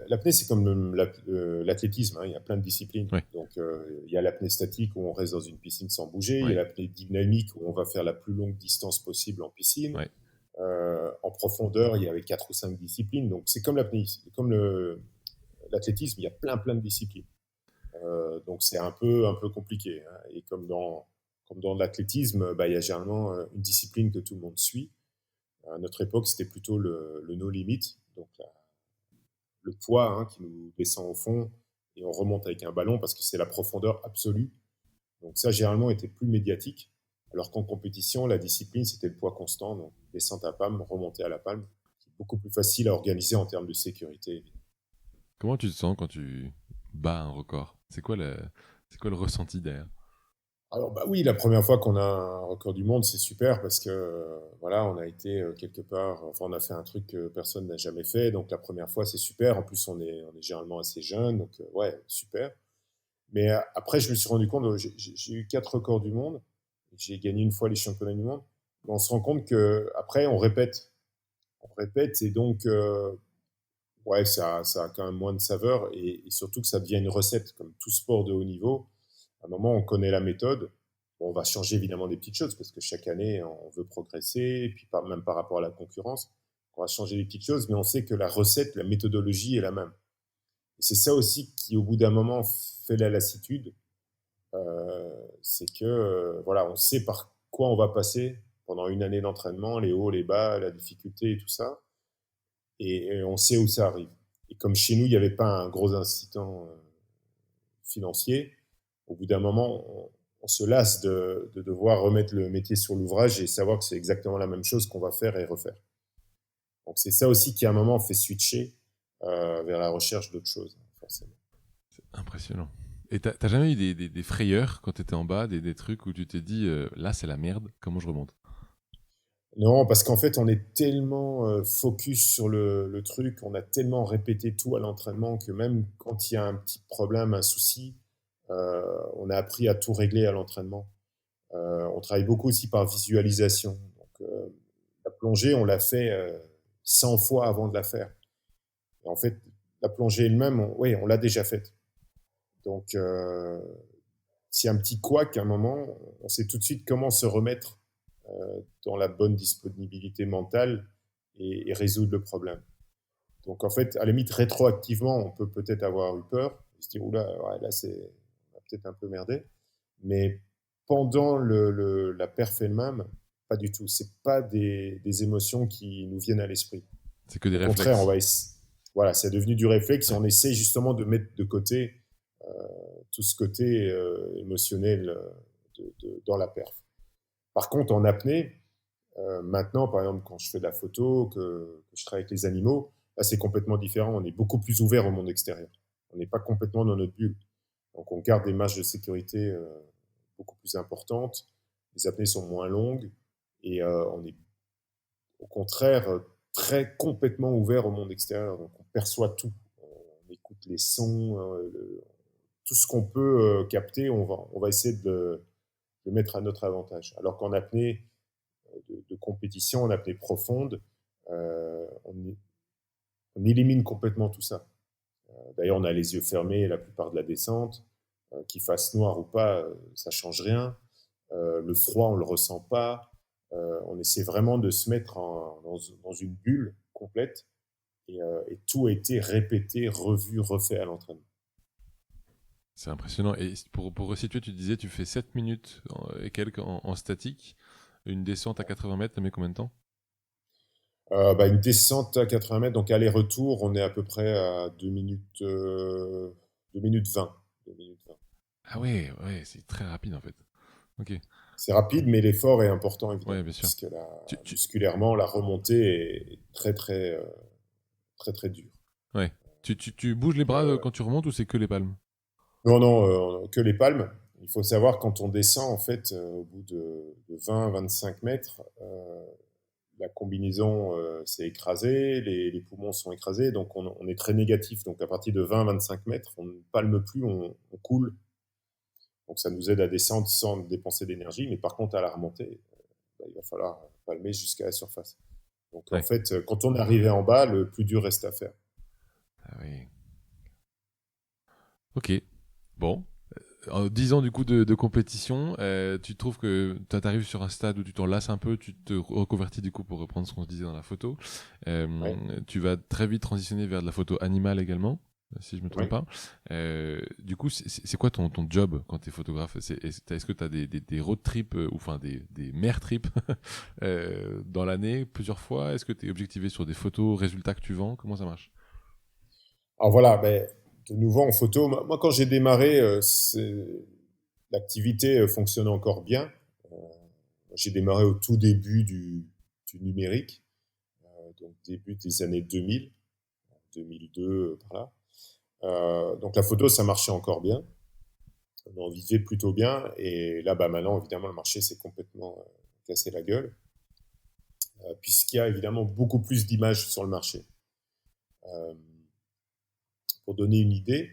l'apnée, c'est comme l'athlétisme, hein. Il y a plein de disciplines. Ouais. Donc, il y a l'apnée statique où on reste dans une piscine sans bouger. Il y a Ouais. l'apnée dynamique où on va faire la plus longue distance possible en piscine. Ouais. En profondeur, il y avait 4 ou 5 disciplines. Donc, c'est comme l'apnée, comme l'athlétisme, il y a plein, plein de disciplines. Donc, c'est un peu compliqué, hein. Et comme dans l'athlétisme, bah, il y a généralement une discipline que tout le monde suit. À notre époque, c'était plutôt le no limit, donc le poids, hein, qui nous descend au fond et on remonte avec un ballon parce que c'est la profondeur absolue. Donc ça, généralement, était plus médiatique. Alors qu'en compétition, la discipline, c'était le poids constant, donc descente à palme, remontée à la palme. C'est beaucoup plus facile à organiser en termes de sécurité. Comment tu te sens quand tu bats un record? C'est quoi le ressenti derrière? Alors bah oui, la première fois qu'on a un record du monde, c'est super parce que voilà, on a été quelque part, enfin on a fait un truc que personne n'a jamais fait, donc la première fois c'est super. En plus on est généralement assez jeune, donc ouais, super. Mais après je me suis rendu compte, j'ai eu 4 records du monde, j'ai gagné une fois les championnats du monde. Mais on se rend compte que après on répète et donc ouais ça a quand même moins de saveur et surtout que ça devient une recette comme tout sport de haut niveau. À un moment, on connaît la méthode. Bon, on va changer évidemment des petites choses parce que chaque année, on veut progresser, et puis même par rapport à la concurrence, on va changer des petites choses, mais on sait que la recette, la méthodologie est la même. Et c'est ça aussi qui, au bout d'un moment, fait la lassitude. c'est que voilà, on sait par quoi on va passer pendant une année d'entraînement, les hauts, les bas, la difficulté et tout ça, et on sait où ça arrive. Et comme chez nous, il n'y avait pas un gros incitant financier, au bout d'un moment, on se lasse de devoir remettre le métier sur l'ouvrage et savoir que c'est exactement la même chose qu'on va faire et refaire. Donc c'est ça aussi qui à un moment fait switcher vers la recherche d'autres choses, forcément. Impressionnant. Et t'as jamais eu des frayeurs quand t'étais en bas, des trucs où tu t'es dit là c'est la merde, comment je remonte? Non, parce qu'en fait, on est tellement focus sur le truc, on a tellement répété tout à l'entraînement que même quand il y a un petit problème, un souci, on a appris à tout régler à l'entraînement. On travaille beaucoup aussi par visualisation. Donc, la plongée, on l'a fait 100 fois avant de la faire. Et en fait, la plongée elle-même, oui, on l'a déjà faite. Donc, s'il y a un petit couac à un moment, on sait tout de suite comment se remettre dans la bonne disponibilité mentale et résoudre le problème. Donc en fait, à la limite, rétroactivement, on peut peut-être avoir eu peur, se dire, oula, ouais, là, on a peut-être un peu merdé. Mais pendant la perf elle-même, pas du tout. C'est pas des émotions qui nous viennent à l'esprit. C'est que des Au contraire, réflexes. voilà, c'est devenu du réflexe et Ouais. on essaie justement de mettre de côté tout ce côté émotionnel dans la perf. Par contre, en apnée, maintenant, par exemple, quand je fais de la photo, que je travaille avec les animaux, là, c'est complètement différent. On est beaucoup plus ouvert au monde extérieur. On n'est pas complètement dans notre bulle. Donc, on garde des marges de sécurité beaucoup plus importantes. Les apnées sont moins longues et on est au contraire très complètement ouvert au monde extérieur. Donc, on perçoit tout. On écoute les sons, tout ce qu'on peut capter, on va essayer de le mettre à notre avantage. Alors qu'en apnée, de compétition, en apnée profonde, on élimine complètement tout ça. D'ailleurs, on a les yeux fermés la plupart de la descente. Qu'il fasse noir ou pas, ça change rien. Le froid, on le ressent pas. On essaie vraiment de se mettre dans une bulle complète et tout a été répété, revu, refait à l'entraînement. C'est impressionnant. Et pour resituer, tu disais tu fais 7 minutes et quelques en statique. Une descente à 80 mètres, ça met combien de temps? Une descente à 80 mètres, donc aller-retour, on est à peu près à 2 minutes 20. 2 minutes 20. Ah ouais, ouais, c'est très rapide en fait. Ok. C'est rapide, mais l'effort est important, Ouais, évidemment, bien sûr. puisque Tu, tu- musculairement, la remontée est très, très dure. ouais. Tu bouges les bras quand tu remontes ou c'est que les palmes? Non, non, que les palmes. Il faut savoir, quand on descend, en fait, au bout de 20-25 mètres, la combinaison s'est écrasée, les poumons sont écrasés, donc on est très négatif. Donc à partir de 20-25 mètres, on ne palme plus, on coule. Donc ça nous aide à descendre sans dépenser d'énergie, mais par contre, à la remontée, il va falloir palmer jusqu'à la surface. Donc en Ouais. fait, quand on est arrivé en bas, le plus dur reste à faire. Ah oui. Ok. Bon. En 10 ans du coup de compétition, tu trouves que tu arrives sur un stade où tu t'en lasses un peu, tu te reconvertis du coup pour reprendre ce qu'on se disait dans la photo. Ouais, Tu vas très vite transitionner vers de la photo animale également, si je me trompe ouais. pas. Du coup, c'est quoi ton job quand tu es photographe? Est-ce que tu as des road trips, ou enfin des mer trips dans l'année, plusieurs fois? Est-ce que tu es objectivé sur des photos, résultats que tu vends? Comment ça marche? Alors voilà, ben, de nouveau en photo, moi quand j'ai démarré, l'activité fonctionnait encore bien. Euh, j'ai démarré au tout début du numérique, donc début des années 2000, 2002, par là. Donc la photo, ça marchait encore bien. On en vivait plutôt bien. Et là, bah, maintenant, évidemment, le marché s'est complètement cassé la gueule, puisqu'il y a évidemment beaucoup plus d'images sur le marché. Euh, pour donner une idée,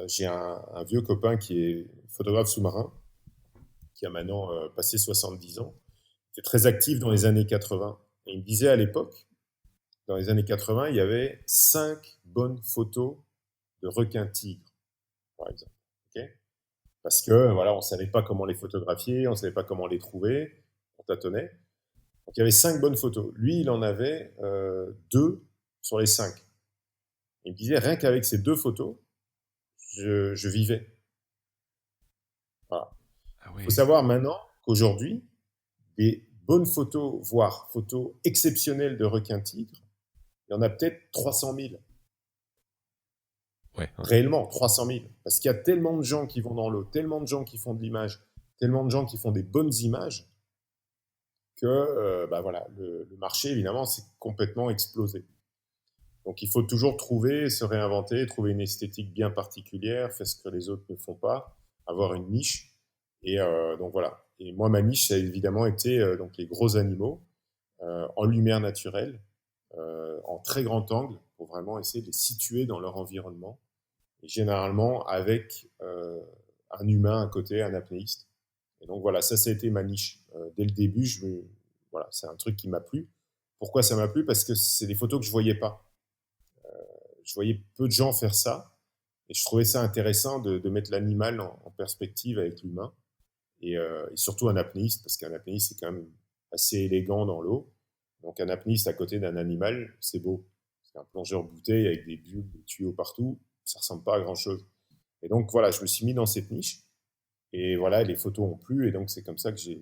j'ai un vieux copain qui est photographe sous-marin, qui a maintenant passé 70 ans, qui est très actif dans les années 80. Et il me disait à l'époque, dans les années 80, il y avait 5 bonnes photos de requins-tigres, par exemple. Okay, parce que voilà, on savait pas comment les photographier, on savait pas comment les trouver, on tâtonnait. Donc il y avait 5 bonnes photos. Lui, il en avait 2 sur les 5. Il me disait, rien qu'avec ces 2 photos, je vivais. Voilà. Ah Il faut ouais. savoir maintenant qu'aujourd'hui, des bonnes photos, voire photos exceptionnelles de requins-tigres, il y en a peut-être 300 000. Ouais, ouais. Réellement, 300 000. Parce qu'il y a tellement de gens qui vont dans l'eau, tellement de gens qui font de l'image, tellement de gens qui font des bonnes images, que bah voilà, le marché, évidemment, s'est complètement explosé. Donc il faut toujours trouver, se réinventer, trouver une esthétique bien particulière, faire ce que les autres ne font pas, avoir une niche. Et donc voilà. Et moi, ma niche, ça a évidemment été donc les gros animaux en lumière naturelle, en très grand angle, pour vraiment essayer de les situer dans leur environnement. Et généralement avec un humain à côté, un apnéiste. Et donc voilà, ça a été ma niche. Dès le début, voilà, c'est un truc qui m'a plu. Pourquoi ça m'a plu? Parce que c'est des photos que je voyais pas. Je voyais peu de gens faire ça. Et je trouvais ça intéressant de mettre l'animal en perspective avec l'humain. Et surtout un apnéiste, parce qu'un apnéiste, c'est quand même assez élégant dans l'eau. Donc un apnéiste à côté d'un animal, c'est beau. C'est un plongeur bouteille avec des bulles, des tuyaux partout. Ça ressemble pas à grand-chose. Et donc voilà, je me suis mis dans cette niche. Et voilà, les photos ont plu. Et donc c'est comme ça que j'ai...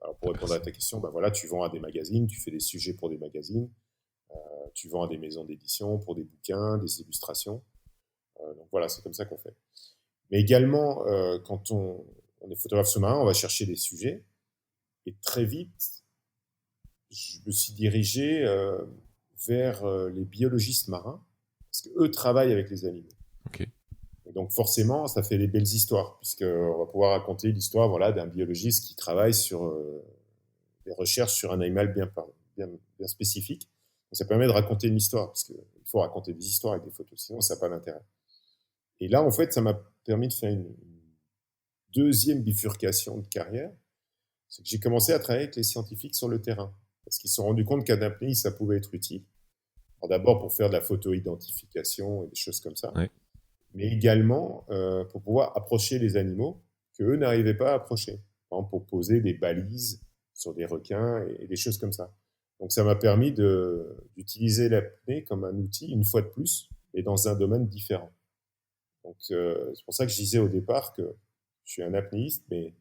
Alors pour T'as répondre à percé. ta question, ben voilà, tu vends à des magazines, tu fais des sujets pour des magazines, tu vends à des maisons d'édition pour des bouquins, des illustrations. Donc voilà, c'est comme ça qu'on fait. Mais également, quand on est photographe sous-marin, on va chercher des sujets. Et très vite, je me suis dirigé vers les biologistes marins, parce qu'eux travaillent avec les animaux. Ok. Et donc forcément, ça fait des belles histoires, puisqu'on va pouvoir raconter l'histoire voilà, d'un biologiste qui travaille sur des recherches sur un animal bien spécifique. Donc ça permet de raconter une histoire, parce qu'il faut raconter des histoires avec des photos, sinon ça n'a pas d'intérêt. Et là, en fait, ça m'a permis de faire une deuxième bifurcation de carrière, c'est que j'ai commencé à travailler avec les scientifiques sur le terrain, parce qu'ils se sont rendus compte qu'un apnée, ça pouvait être utile. Alors d'abord pour faire de la photo-identification et des choses comme ça, Ouais. mais également pour pouvoir approcher les animaux qu'eux n'arrivaient pas à approcher. Par exemple, pour poser des balises sur des requins et des choses comme ça. Donc ça m'a permis d'utiliser l'apnée comme un outil, une fois de plus, et dans un domaine différent. Donc c'est pour ça que je disais au départ que je suis un apnéiste, mais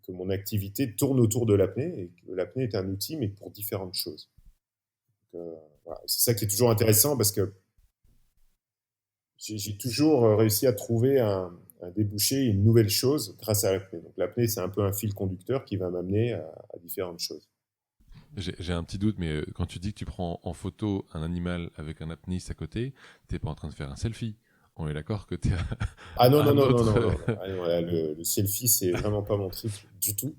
que mon activité tourne autour de l'apnée et que l'apnée est un outil, mais pour différentes choses. Donc, voilà. C'est ça qui est toujours intéressant parce que j'ai toujours réussi à trouver un débouché, une nouvelle chose grâce à l'apnée. Donc l'apnée, c'est un peu un fil conducteur qui va m'amener à différentes choses. J'ai un petit doute, mais quand tu dis que tu prends en photo un animal avec un apnéiste à côté, t'es pas en train de faire un selfie. On est d'accord que t'es Ah non, à non, un non, non, autre. non, non. Ah, non, voilà, le selfie, c'est vraiment pas mon trip du tout.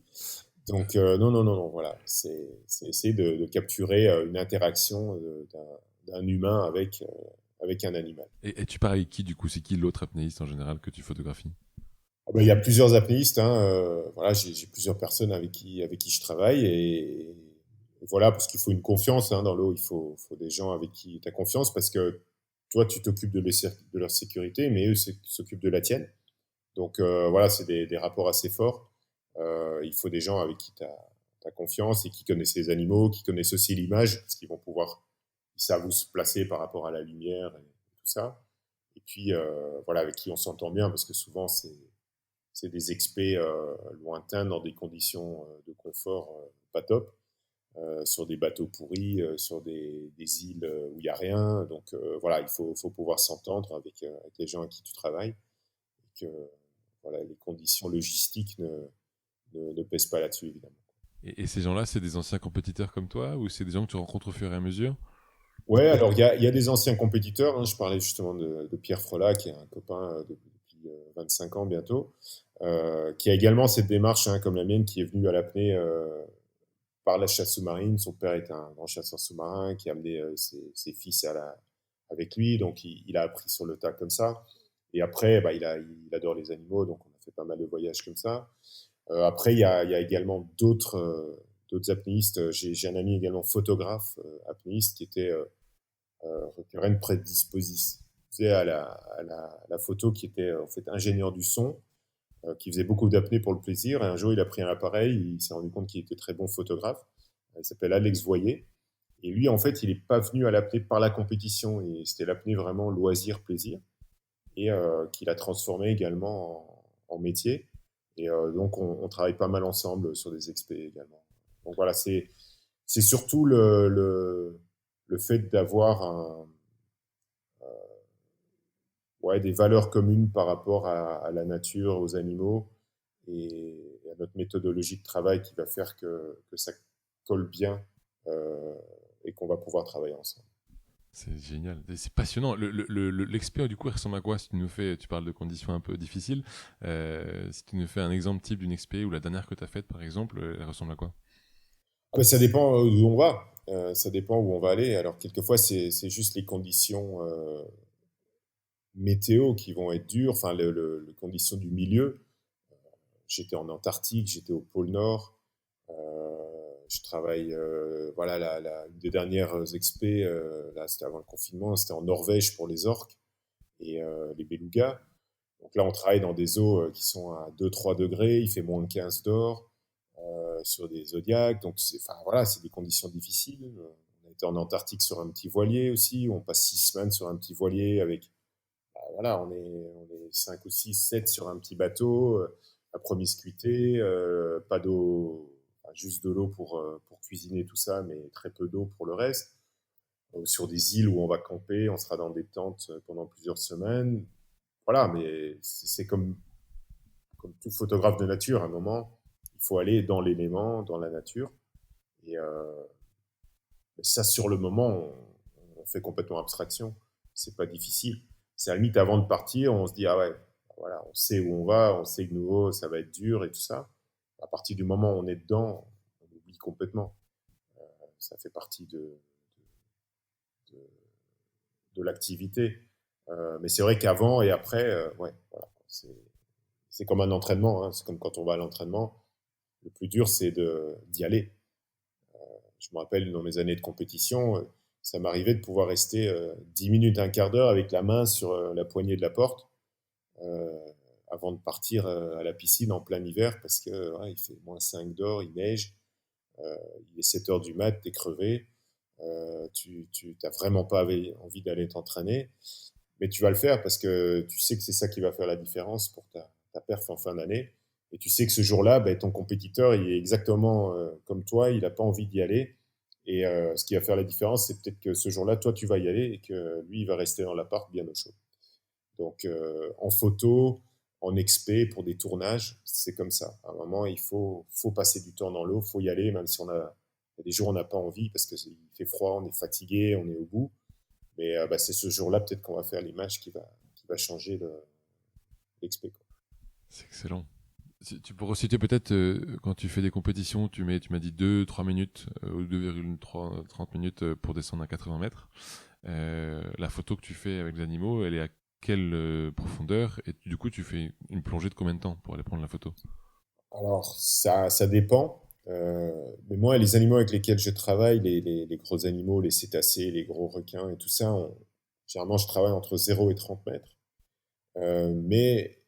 Donc non, non, non, non, voilà. C'est essayer de capturer une interaction d'un humain avec un animal. Et tu pars avec qui du coup? C'est qui l'autre apnéiste en général que tu photographies? Ah bah, il y a plusieurs apnéistes, hein, voilà, j'ai plusieurs personnes avec qui je travaille et voilà, parce qu'il faut une confiance hein, dans l'eau, faut des gens avec qui tu as confiance parce que toi, tu t'occupes de leur sécurité, mais eux s'occupent de la tienne. Donc voilà, c'est des rapports assez forts. Il faut des gens avec qui tu as confiance et qui connaissent les animaux, qui connaissent aussi l'image, parce qu'ils vont pouvoir, ils savent où se placer par rapport à la lumière et tout ça. Et puis voilà, avec qui on s'entend bien, parce que souvent c'est des experts lointains dans des conditions de confort pas top, sur des bateaux pourris, sur des îles où il n'y a rien. Donc voilà, faut pouvoir s'entendre avec les gens avec qui tu travailles. Et que voilà, les conditions logistiques ne pèsent pas là-dessus, évidemment. Et ces gens-là, c'est des anciens compétiteurs comme toi ou c'est des gens que tu rencontres au fur et à mesure? Ouais, alors il y a des anciens compétiteurs. Hein, je parlais justement de Pierre Frelat, qui est un copain depuis 25 ans bientôt, qui a également cette démarche, hein, comme la mienne, qui est venu à l'apnée par la chasse sous-marine. Son père était un grand chasseur sous-marin qui a amené ses fils avec lui, donc il a appris sur le tas comme ça. Et après, bah, il adore les animaux, donc on a fait pas mal de voyages comme ça. Après, il y a également d'autres apnéistes. J'ai un ami également photographe apnéiste qui était qui aurait une prédisposition à la photo, qui était en fait ingénieur du son, qui faisait beaucoup d'apnée pour le plaisir. Et un jour, il a pris un appareil, il s'est rendu compte qu'il était très bon photographe. Il s'appelle Alex Voyer. Et lui, en fait, il n'est pas venu à l'apnée par la compétition. Et c'était l'apnée vraiment loisir, plaisir. Et qu'il a transformé également en métier. Et donc, on travaille pas mal ensemble sur des expés également. Donc voilà, c'est surtout le fait d'avoir ouais, des valeurs communes par rapport à la nature, aux animaux et à notre méthodologie de travail qui va faire que ça colle bien euh, et qu'on va pouvoir travailler ensemble. C'est génial, et c'est passionnant. L'expert du coup, il ressemble à quoi? Si tu nous fais, tu parles de conditions un peu difficiles. Si tu nous fais un exemple type d'une expé ou la dernière que tu as faite, par exemple, elle ressemble à quoi? Ah ben, ça dépend où on va. Ça dépend où on va aller. Alors, quelquefois, c'est juste les conditions météo qui vont être dures, enfin, les conditions du milieu. J'étais en Antarctique, j'étais au pôle Nord. Je travaille, voilà, une des dernières expés, là, c'était avant le confinement, c'était en Norvège pour les orques et les belugas. Donc là, on travaille dans des eaux qui sont à 2-3 degrés, il fait moins de 15 dehors, sur des zodiacs. Donc, enfin, voilà, c'est des conditions difficiles. On a été en Antarctique sur un petit voilier aussi, on passe 6 semaines sur un petit voilier avec, bah, voilà, on est 5 ou 6, 7 sur un petit bateau, à promiscuité, pas d'eau, enfin, juste de l'eau pour cuisiner tout ça, mais très peu d'eau pour le reste. Sur des îles où on va camper, on sera dans des tentes pendant plusieurs semaines. Voilà, mais c'est comme tout photographe de nature, à un moment, il faut aller dans l'élément, dans la nature. Et ça, sur le moment, on fait complètement abstraction. C'est pas difficile. C'est à la limite, avant de partir, on se dit, ah ouais, voilà, on sait où on va, on sait que nouveau, ça va être dur et tout ça. À partir du moment où on est dedans, on oublie complètement. Ça fait partie de, de l'activité. Mais c'est vrai qu'avant et après, ouais, voilà, c'est comme un entraînement. Hein. C'est comme quand on va à l'entraînement. Le plus dur, c'est d'y aller. Je me rappelle dans mes années de compétition, ça m'arrivait de pouvoir rester 10 minutes, un quart d'heure avec la main sur la poignée de la porte euh, avant de partir à la piscine en plein hiver parce que ouais, il fait -5 dehors, il neige, euh, il est 7 heures du mat, t'es crevé, tu t'as vraiment pas envie d'aller t'entraîner, mais tu vas le faire parce que tu sais que c'est ça qui va faire la différence pour ta perf en fin d'année. Et tu sais que ce jour-là, ben, ton compétiteur, il est exactement comme toi, il n'a pas envie d'y aller. Et ce qui va faire la différence, c'est peut-être que ce jour-là, toi, tu vas y aller et que lui, il va rester dans l'appart bien au chaud. Donc, en photo, en expé, pour des tournages, c'est comme ça. À un moment, faut passer du temps dans l'eau, faut y aller, même si il y a des jours où on n'a pas envie parce qu'il fait froid, on est fatigué, on est au bout. Mais bah, c'est ce jour-là peut-être qu'on va faire l'image qui va changer l'expé. C'est excellent. Si tu pourrais citer peut-être, quand tu fais des compétitions, tu m'as dit 2-3 minutes ou 2,30 minutes pour descendre à 80 mètres. La photo que tu fais avec les animaux, elle est à quelle profondeur? Et du coup, tu fais une plongée de combien de temps pour aller prendre la photo? Alors, ça dépend. Mais moi, les animaux avec lesquels je travaille, les gros animaux, les cétacés, les gros requins et tout ça, généralement, je travaille entre 0 et 30 mètres. Mais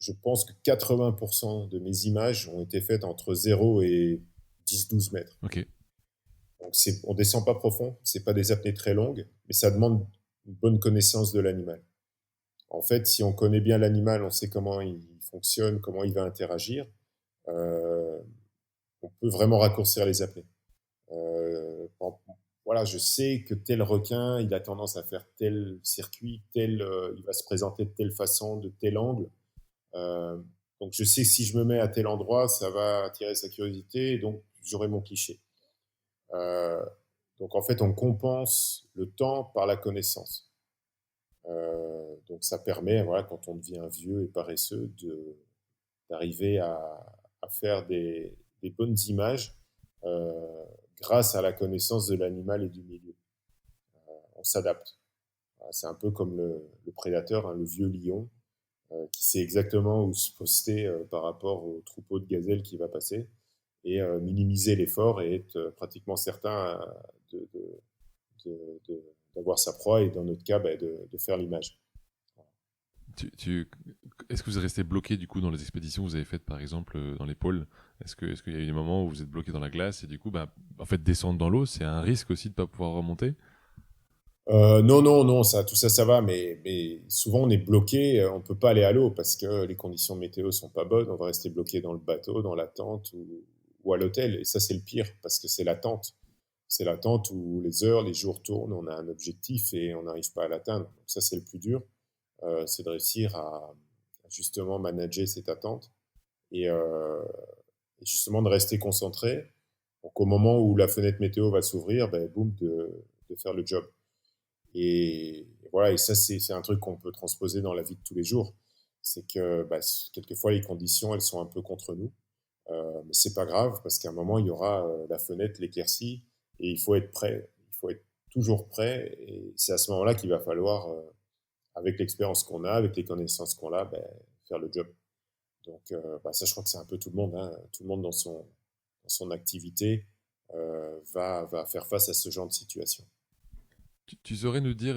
je pense que 80% de mes images ont été faites entre 0 et 10-12 mètres. Ok. Donc, on descend pas profond, c'est pas des apnées très longues, mais ça demande une bonne connaissance de l'animal. En fait, si on connaît bien l'animal, on sait comment il fonctionne, comment il va interagir, euh, on peut vraiment raccourcir les apnées. Voilà, je sais que tel requin, il a tendance à faire tel circuit, il va se présenter de telle façon, de tel angle. Euh, donc je sais que si je me mets à tel endroit, ça va attirer sa curiosité, et donc j'aurai mon cliché. Euh, donc en fait, on compense le temps par la connaissance. Donc ça permet, voilà, quand on devient vieux et paresseux, d'arriver à faire des bonnes images euh, grâce à la connaissance de l'animal et du milieu. On s'adapte. Voilà, c'est un peu comme le prédateur, hein, le vieux lion, qui sait exactement où se poster par rapport au troupeau de gazelles qui va passer et minimiser l'effort et être pratiquement certain de, de, d'avoir sa proie et dans notre cas bah, de faire l'image. Tu, tu- Est-ce que vous êtes resté bloqué du coup dans les expéditions que vous avez faites par exemple dans les pôles? Est-ce qu'il y a eu des moments où vous êtes bloqué dans la glace et du coup, bah, en fait, descendre dans l'eau, c'est un risque aussi de ne pas pouvoir remonter? Non, non, non, tout ça, ça va, mais souvent on est bloqué, on peut pas aller à l'eau parce que les conditions météo sont pas bonnes, on va rester bloqué dans le bateau, dans la tente ou à l'hôtel, et ça c'est le pire parce que c'est l'attente. C'est l'attente où les heures, les jours tournent, on a un objectif et on n'arrive pas à l'atteindre. Donc ça c'est le plus dur, c'est de réussir à justement manager cette attente et justement de rester concentré. Donc au moment où la fenêtre météo va s'ouvrir, ben, boum, de faire le job. Et voilà, et ça, c'est un truc qu'on peut transposer dans la vie de tous les jours. C'est que bah, quelquefois, les conditions, elles sont un peu contre nous. Mais c'est pas grave, parce qu'à un moment, il y aura la fenêtre, l'éclaircie, et il faut être prêt. Il faut être toujours prêt. Et c'est à ce moment-là qu'il va falloir, avec l'expérience qu'on a, avec les connaissances qu'on a, ben, faire le job. Donc, bah, ça, je crois que c'est un peu tout le monde. Hein. Tout le monde dans son activité va faire face à ce genre de situation. Tu saurais nous dire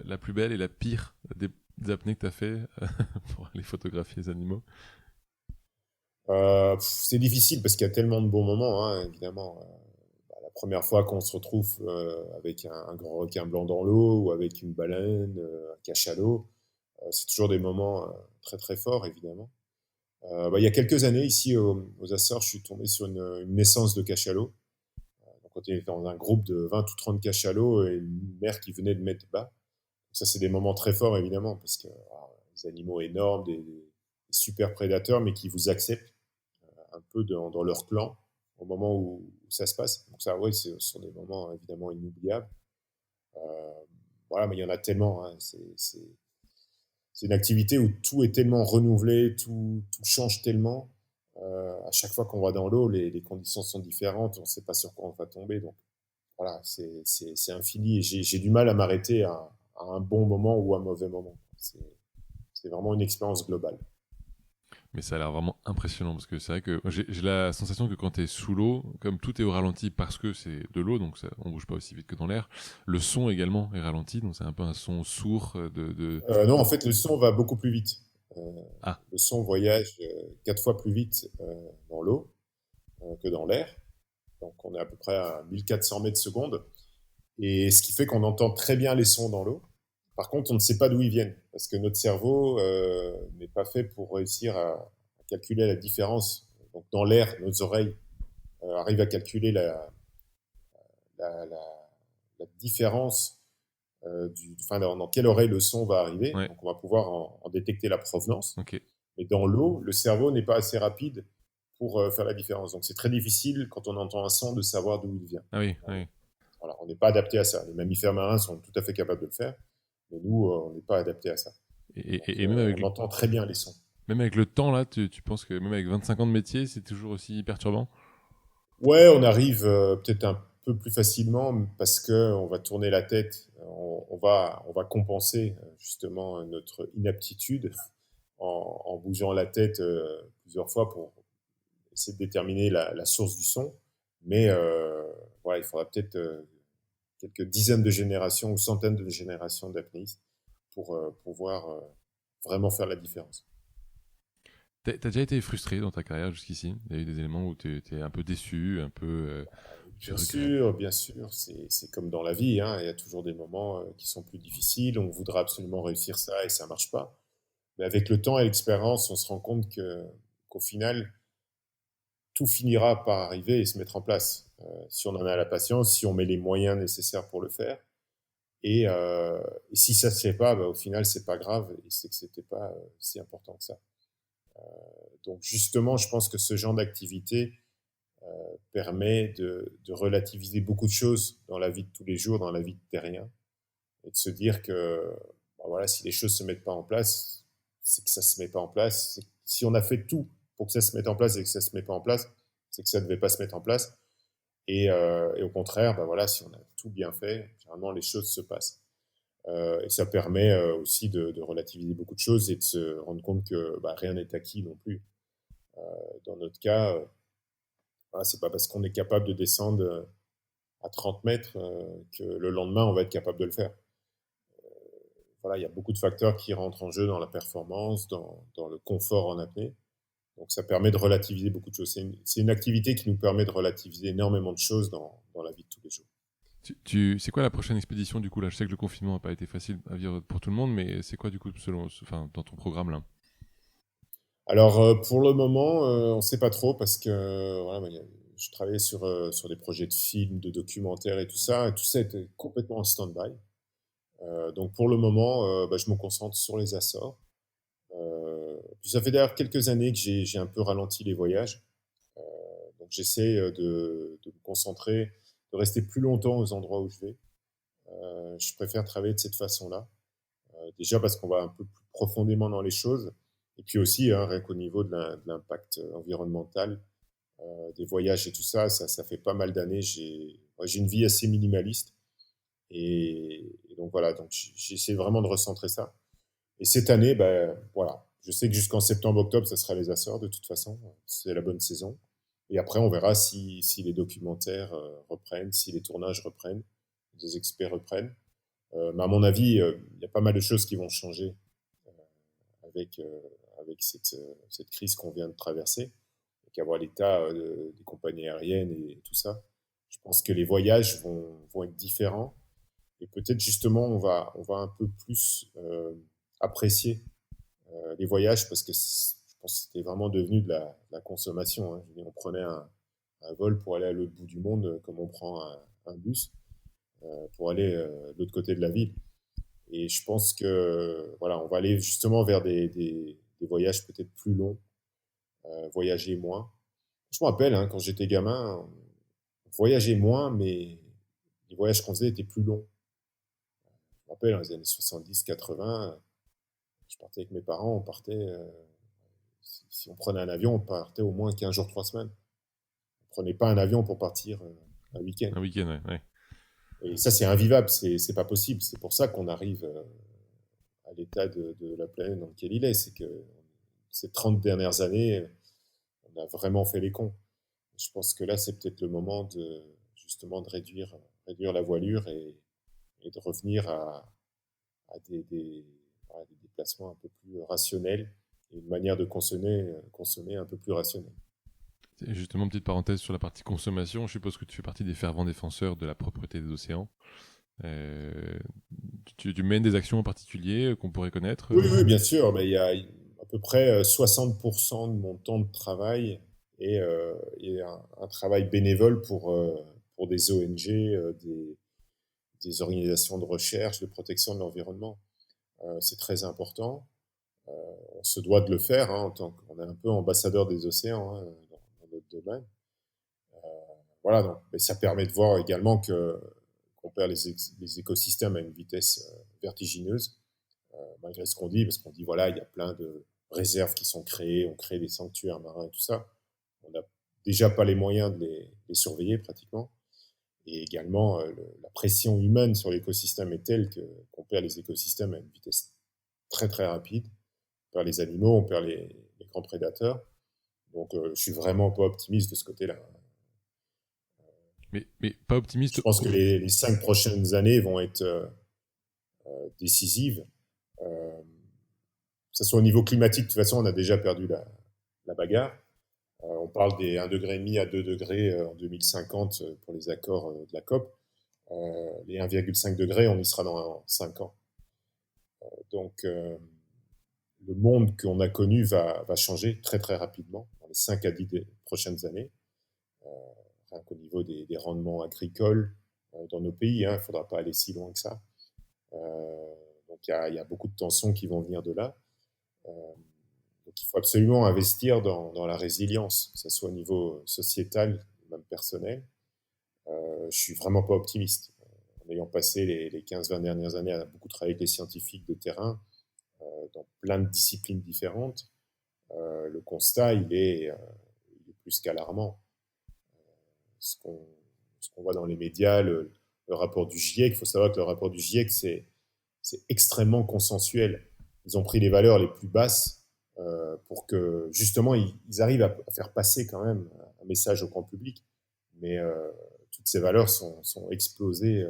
la plus belle et la pire des apnées que tu as fait pour aller photographier les animaux? C'est difficile parce qu'il y a tellement de bons moments, hein, évidemment. La première fois qu'on se retrouve avec un grand requin blanc dans l'eau ou avec une baleine, un cachalot, c'est toujours des moments très très forts, évidemment. Bah, il y a quelques années, ici aux Açores, je suis tombé sur une naissance de cachalot. Donc, on était dans un groupe de 20 ou 30 cachalots et une mère qui venait de mettre bas. Donc, ça, c'est des moments très forts, évidemment, parce que des animaux énormes, des super prédateurs, mais qui vous acceptent un peu dans leur clan au moment où ça se passe. Donc ça, oui, ce sont des moments évidemment inoubliables. Euh, voilà, mais il y en a tellement. Hein. C'est une activité où tout est tellement renouvelé, tout change tellement. À chaque fois qu'on va dans l'eau, les conditions sont différentes, on ne sait pas sur quoi on va tomber. Donc voilà, c'est infini et j'ai du mal à m'arrêter à un bon moment ou à un mauvais moment. C'est vraiment une expérience globale. Mais ça a l'air vraiment impressionnant parce que c'est vrai que j'ai la sensation que quand tu es sous l'eau, comme tout est au ralenti parce que c'est de l'eau, donc ça, on bouge pas aussi vite que dans l'air, le son également est ralenti, donc c'est un peu un son sourd Non, en fait, le son va beaucoup plus vite. Euh, Ah, le son voyage 4 fois plus vite dans l'eau que dans l'air. Donc, on est à peu près à 1400 mètres secondes. Et ce qui fait qu'on entend très bien les sons dans l'eau. Par contre, on ne sait pas d'où ils viennent. Parce que notre cerveau n'est pas fait pour réussir à calculer la différence. Donc, dans l'air, nos oreilles arrivent à calculer la, la, la différence enfin, dans quelle oreille le son va arriver. ouais, Donc, on va pouvoir en détecter la provenance. ok. Mais dans l'eau, le cerveau n'est pas assez rapide pour faire la différence. Donc, c'est très difficile quand on entend un son de savoir d'où il vient. Ah oui, oui. Voilà, on n'est pas adapté à ça. Les mammifères marins sont tout à fait capables de le faire, mais nous, on n'est pas adapté à ça. Donc, Et même on entend très bien les sons. même avec le temps, là, tu penses que même avec 25 ans de métier, c'est toujours aussi perturbant? Ouais, on arrive peut-être un peu plus facilement parce que on va tourner la tête, on va compenser justement notre inaptitude en bougeant la tête plusieurs fois pour essayer de déterminer la source du son. Mais voilà, il faudra peut-être quelques dizaines de générations ou centaines de générations d'apnéistes pour pouvoir vraiment faire la différence. T'as déjà été frustré dans ta carrière jusqu'ici? Il y a eu des éléments où t'es un peu déçu, un peu tu regrettes. Bien sûr, c'est comme dans la vie, hein, il y a toujours des moments qui sont plus difficiles, on voudra absolument réussir ça et ça marche pas. Mais avec le temps et l'expérience, on se rend compte qu'au final, tout finira par arriver et se mettre en place. Si on en a la patience, si on met les moyens nécessaires pour le faire. Et si ça se fait pas, bah, au final, c'est pas grave et c'est que c'était pas si important que ça. Donc justement, je pense que ce genre d'activité permet de relativiser beaucoup de choses dans la vie de tous les jours, dans la vie de terrien, et de se dire que bah voilà, si les choses se mettent pas en place, c'est que ça se met pas en place. Si on a fait tout pour que ça se mette en place et que ça se met pas en place, c'est que ça ne devait pas se mettre en place. Et au contraire, bah voilà, si on a tout bien fait, généralement les choses se passent. Et ça permet aussi de relativiser beaucoup de choses et de se rendre compte que bah, rien n'est acquis non plus. Dans notre cas, voilà, c'est pas parce qu'on est capable de descendre à 30 mètres que le lendemain on va être capable de le faire. Voilà, il y a beaucoup de facteurs qui rentrent en jeu dans la performance, dans le confort en apnée. Donc ça permet de relativiser beaucoup de choses. C'est une activité qui nous permet de relativiser énormément de choses dans la vie de tous les jours. C'est quoi la prochaine expédition du coup là? Je sais que le confinement n'a pas été facile à vivre pour tout le monde, mais c'est quoi du coup dans ton programme là? Alors, pour le moment, on ne sait pas trop parce que voilà, je travaillais sur des projets de films, de documentaires et tout ça était complètement en stand-by. Donc pour le moment, je me concentre sur les Açores. Puis ça fait d'ailleurs quelques années que j'ai un peu ralenti les voyages. Donc j'essaie de me concentrer, de rester plus longtemps aux endroits où je vais. Je préfère travailler de cette façon-là. Déjà parce qu'on va un peu plus profondément dans les choses. Et puis aussi, hein, rien qu'au niveau de l'impact environnemental, des voyages et tout ça, ça fait pas mal d'années. J'ai une vie assez minimaliste. Et donc voilà, donc j'essaie vraiment de recentrer ça. Et cette année, voilà, je sais que jusqu'en septembre-octobre, ça sera les Açores de toute façon. C'est la bonne saison. Et après, on verra si les documentaires reprennent, si les tournages reprennent, les experts reprennent. Mais à mon avis, il y a pas mal de choses qui vont changer avec, avec cette crise qu'on vient de traverser, et avoir l'état des compagnies aériennes et tout ça. Je pense que les voyages vont être différents et peut-être justement on va un peu plus apprécier les voyages parce que je pense que c'était vraiment devenu de la consommation. Hein. Je veux dire, on prenait un vol pour aller à l'autre bout du monde comme on prend un bus pour aller de l'autre côté de la ville. Et je pense que voilà, on va aller justement vers des voyages peut-être plus longs, voyager moins. Je me rappelle, hein, quand j'étais gamin, on voyageait moins, mais les voyages qu'on faisait étaient plus longs. Je me rappelle, dans les années 70-80, je partais avec mes parents, on partait, si on prenait un avion, on partait au moins 15 jours, 3 semaines. On ne prenait pas un avion pour partir un week-end. Un week-end, ouais. Ouais. Et ça, c'est invivable, c'est pas possible. C'est pour ça qu'on arrive à l'état de la planète dans lequel il est. C'est que ces 30 dernières années, on a vraiment fait les cons. Je pense que là, c'est peut-être le moment justement de réduire la voilure et de revenir à à des déplacements un peu plus rationnels et une manière de consommer un peu plus rationnelle. Et justement, petite parenthèse sur la partie consommation, je suppose que tu fais partie des fervents défenseurs de la propreté des océans. Euh, tu mènes des actions en particulier qu'on pourrait connaître Oui, oui, bien sûr, mais il y a à peu près 60% de mon temps de travail et un travail bénévole pour des ONG, des organisations de recherche, de protection de l'environnement. C'est très important. On se doit de le faire, hein, en tant qu'on est un peu ambassadeur des océans hein, dans notre domaine. Voilà, donc, mais ça permet de voir également qu'on perd les écosystèmes à une vitesse vertigineuse, malgré ce qu'on dit, parce qu'on dit voilà, il y a plein de réserves qui sont créées, on crée des sanctuaires marins et tout ça. On n'a déjà pas les moyens de les surveiller pratiquement. Et également, la pression humaine sur l'écosystème est telle qu'on perd les écosystèmes à une vitesse très très rapide. On perd les animaux, on perd les grands prédateurs. Donc, je suis vraiment pas optimiste de ce côté-là. mais pas Je optimiste. pense que les 5 prochaines années vont être décisives. Que ce soit au niveau climatique, de toute façon, on a déjà perdu la bagarre. On parle des 1,5 degré à 2 degrés en 2050 pour les accords de la COP. Les 1,5 degrés, on y sera dans 5 ans. Donc, le monde qu'on a connu va changer très très rapidement dans les 5 à 10 prochaines années. Rien qu'au niveau des rendements agricoles dans nos pays, hein, il ne faudra pas aller si loin que ça. Donc il y a beaucoup de tensions qui vont venir de là. Donc il faut absolument investir dans la résilience, que ce soit au niveau sociétal, même personnel. Je suis vraiment pas optimiste. En ayant passé les 15-20 dernières années à beaucoup travailler avec les scientifiques de terrain, dans plein de disciplines différentes, le constat, il est plus qu'alarmant. Ce qu'on ce qu'on voit dans les médias, le rapport du GIEC, il faut savoir que le rapport du GIEC, c'est extrêmement consensuel. Ils ont pris les valeurs les plus basses pour que justement ils arrivent à faire passer quand même un message au grand public. Mais toutes ces valeurs sont explosées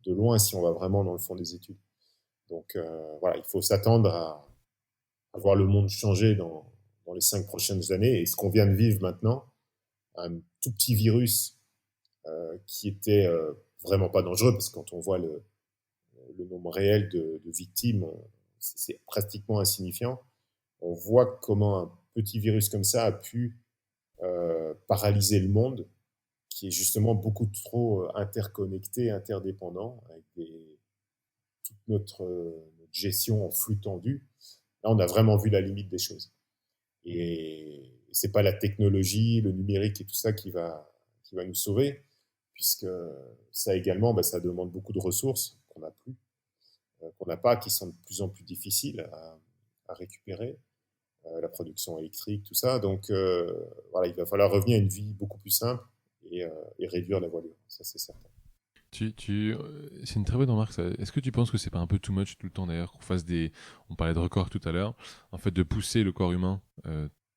de loin si on va vraiment dans le fond des études. Donc voilà, il faut s'attendre à voir le monde changer dans les 5 prochaines années. Et ce qu'on vient de vivre maintenant, un tout petit virus qui était vraiment pas dangereux, parce que quand on voit le nombre réel de victimes, c'est pratiquement insignifiant. On voit comment un petit virus comme ça a pu paralyser le monde, qui est justement beaucoup trop interconnecté, interdépendant, avec toute notre gestion en flux tendu. Là, on a vraiment vu la limite des choses. Et c'est pas la technologie, le numérique et tout ça qui va nous sauver, puisque ça également, ça demande beaucoup de ressources qu'on n'a plus, qu'on n'a pas, qui sont de plus en plus difficiles à récupérer, la production électrique, tout ça. Donc voilà, il va falloir revenir à une vie beaucoup plus simple et réduire la voilure, ça c'est certain. C'est une très bonne remarque, ça. Est-ce que tu penses que c'est pas un peu too much tout le temps d'ailleurs qu'on fasse des. On parlait de records tout à l'heure. En fait, de pousser le corps humain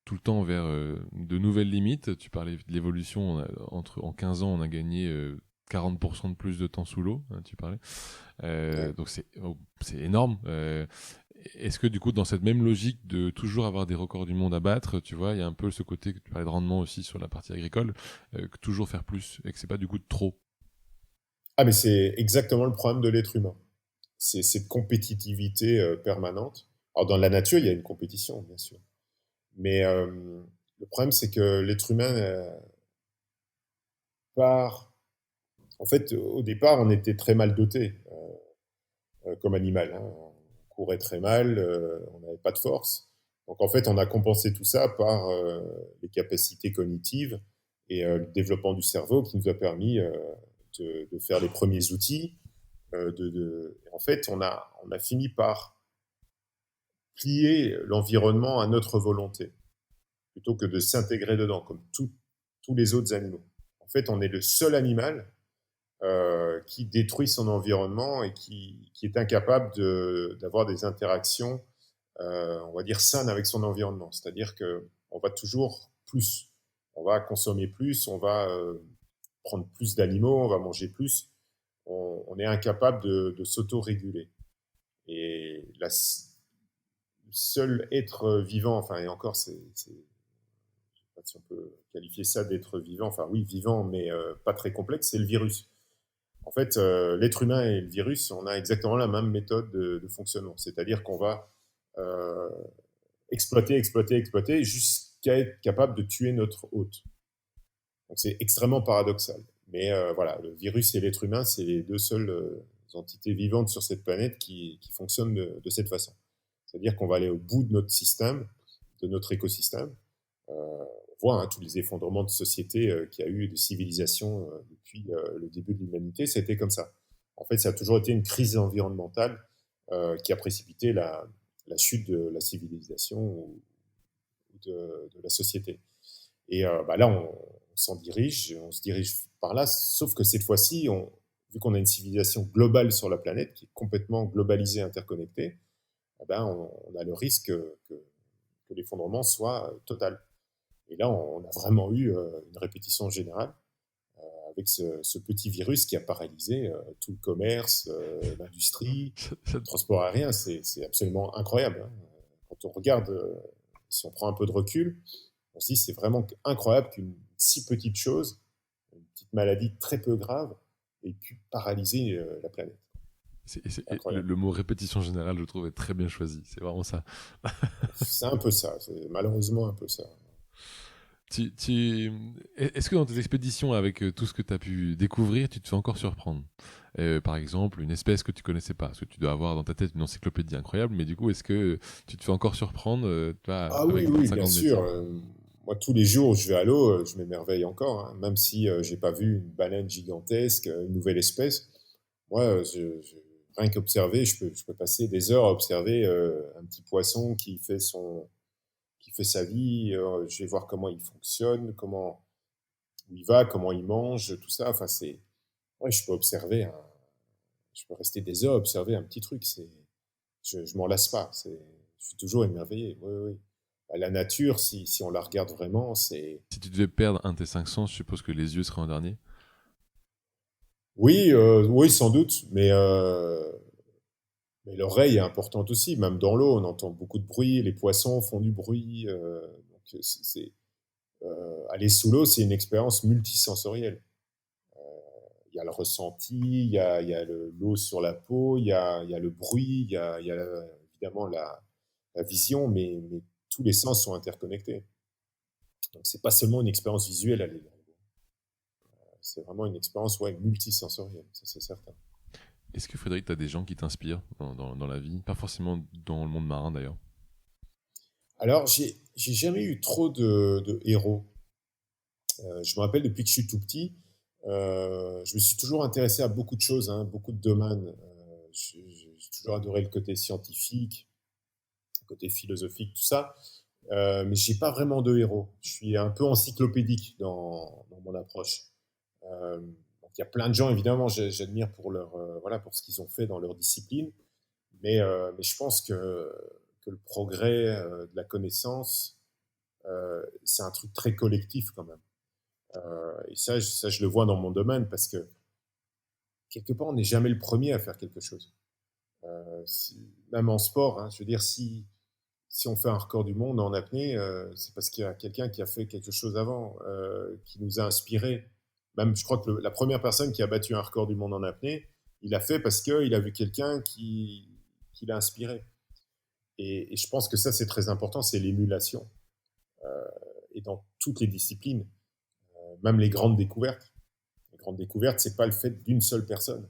tout le temps vers de nouvelles limites. Tu parlais de l'évolution. En 15 ans, on a gagné 40% de plus de temps sous l'eau, hein, tu parlais. Ouais. Donc c'est énorme. Est-ce que du coup, dans cette même logique de toujours avoir des records du monde à battre, tu vois, il y a un peu ce côté que tu parlais de rendement aussi sur la partie agricole, que toujours faire plus et que c'est pas du coup de trop. Ah, mais c'est exactement le problème de l'être humain. C'est cette compétitivité permanente. Alors, dans la nature, il y a une compétition, bien sûr. Mais le problème, c'est que l'être humain part. En fait, au départ, on était très mal doté comme animal, hein. On courait très mal, on n'avait pas de force. Donc, en fait, on a compensé tout ça par les capacités cognitives et le développement du cerveau qui nous a permis de faire les premiers outils. En fait, on a fini par plier l'environnement à notre volonté, plutôt que de s'intégrer dedans, comme tous les autres animaux. En fait, on est le seul animal qui détruit son environnement et qui est incapable d'avoir des interactions, on va dire, saines avec son environnement. C'est-à-dire qu'on va toujours plus. On va consommer plus, on va prendre plus d'animaux, on va manger plus. On est incapable de s'auto-réguler. Et le seul être vivant, enfin, et encore, je ne sais pas si on peut qualifier ça d'être vivant, enfin oui, vivant, mais pas très complexe, c'est le virus. En fait, l'être humain et le virus, on a exactement la même méthode de fonctionnement. C'est-à-dire qu'on va euh, exploiter, exploiter, exploiter jusqu'à être capable de tuer notre hôte. Donc c'est extrêmement paradoxal. Mais voilà, le virus et l'être humain, c'est les deux seules entités vivantes sur cette planète qui fonctionnent de cette façon. C'est-à-dire qu'on va aller au bout de notre système, de notre écosystème. On voit tous les effondrements de sociétés qu'il y a eu, de civilisations depuis le début de l'humanité, c'était comme ça. En fait, ça a toujours été une crise environnementale qui a précipité la chute de la civilisation ou de la société. Et là, on on se dirige par là, sauf que cette fois-ci, vu qu'on a une civilisation globale sur la planète, qui est complètement globalisée, interconnectée, on a le risque que l'effondrement soit total. Et là, on a vraiment eu une répétition générale avec ce petit virus qui a paralysé tout le commerce, l'industrie, le transport aérien. C'est absolument incroyable, hein. Quand on regarde, si on prend un peu de recul, on se dit c'est vraiment incroyable qu'une si petite chose, une petite maladie très peu grave, ait pu paralyser la planète. C'est Le, incroyable. le mot répétition générale, je trouve, est très bien choisi. C'est vraiment ça. C'est un peu ça, c'est malheureusement un peu ça. Est-ce que dans tes expéditions, avec tout ce que tu as pu découvrir, tu te fais encore surprendre? Par exemple, une espèce que tu connaissais pas, parce que tu dois avoir dans ta tête une encyclopédie incroyable, mais du coup, est-ce que tu te fais encore surprendre tu vois, Ah oui, avec oui, 25 bien ans de sûr. métier? Moi, tous les jours où je vais à l'eau, je m'émerveille encore, hein. Même si j'ai pas vu une baleine gigantesque, une nouvelle espèce. Moi, rien qu'observer, je peux passer des heures à observer un petit poisson qui fait sa vie. Je vais voir comment il fonctionne, où il va, comment il mange, tout ça. Enfin, ouais, je peux rester des heures à observer un petit truc. Je m'en lasse pas. Je suis toujours émerveillé. Oui, oui, oui. La nature, si on la regarde vraiment, c'est. Si tu devais perdre un de tes 5 sens, je suppose que les yeux seraient en dernier. Oui, oui, sans doute, mais l'oreille est importante aussi. Même dans l'eau, on entend beaucoup de bruit. Les poissons font du bruit. Donc, aller sous l'eau, c'est une expérience multisensorielle. Il y a le ressenti, il y a l'eau sur la peau, il y a le bruit, il y a évidemment la vision, mais tous les sens sont interconnectés. Donc, c'est pas seulement une expérience visuelle, aller dans l'eau. C'est vraiment une expérience multisensorielle, ça c'est certain. Est-ce que Frédéric, tu as des gens qui t'inspirent dans la vie? Pas forcément dans le monde marin d'ailleurs. Alors, j'ai jamais eu trop de héros. Je me rappelle depuis que je suis tout petit, je me suis toujours intéressé à beaucoup de choses, hein, beaucoup de domaines. J'ai toujours adoré le côté scientifique, le côté philosophique, tout ça. Mais j'ai pas vraiment de héros. Je suis un peu encyclopédique dans mon approche. Donc il y a plein de gens, évidemment, j'admire pour voilà, pour ce qu'ils ont fait dans leur discipline. Mais je pense que le progrès de la connaissance, c'est un truc très collectif quand même. Et ça, je le vois dans mon domaine parce que quelque part, on n'est jamais le premier à faire quelque chose. Même en sport, hein, je veux dire, si on fait un record du monde en apnée, c'est parce qu'il y a quelqu'un qui a fait quelque chose avant, qui nous a inspirés. Même, je crois que la première personne qui a battu un record du monde en apnée, il l'a fait parce qu'il a vu quelqu'un qui l'a inspiré. Et je pense que ça, c'est très important, c'est l'émulation. Et dans toutes les disciplines, même les grandes découvertes. Les grandes découvertes, c'est pas le fait d'une seule personne.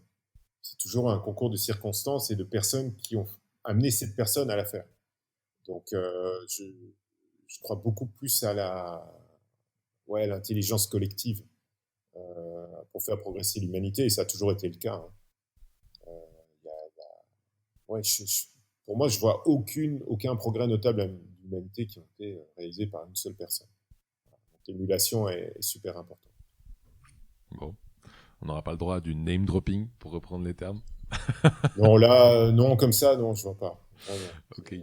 C'est toujours un concours de circonstances et de personnes qui ont amené cette personne à la faire. Donc, je crois beaucoup plus à l'intelligence collective pour faire progresser l'humanité, et ça a toujours été le cas. Hein. Euh, y a- y a- ouais, pour moi, je vois aucun progrès notable de l'humanité qui ont été réalisés par une seule personne. Donc, l'émulation est super importante. Bon, on n'aura pas le droit à du name dropping pour reprendre les termes. Non, là, non, comme ça, non, je vois pas. Vraiment. Ok.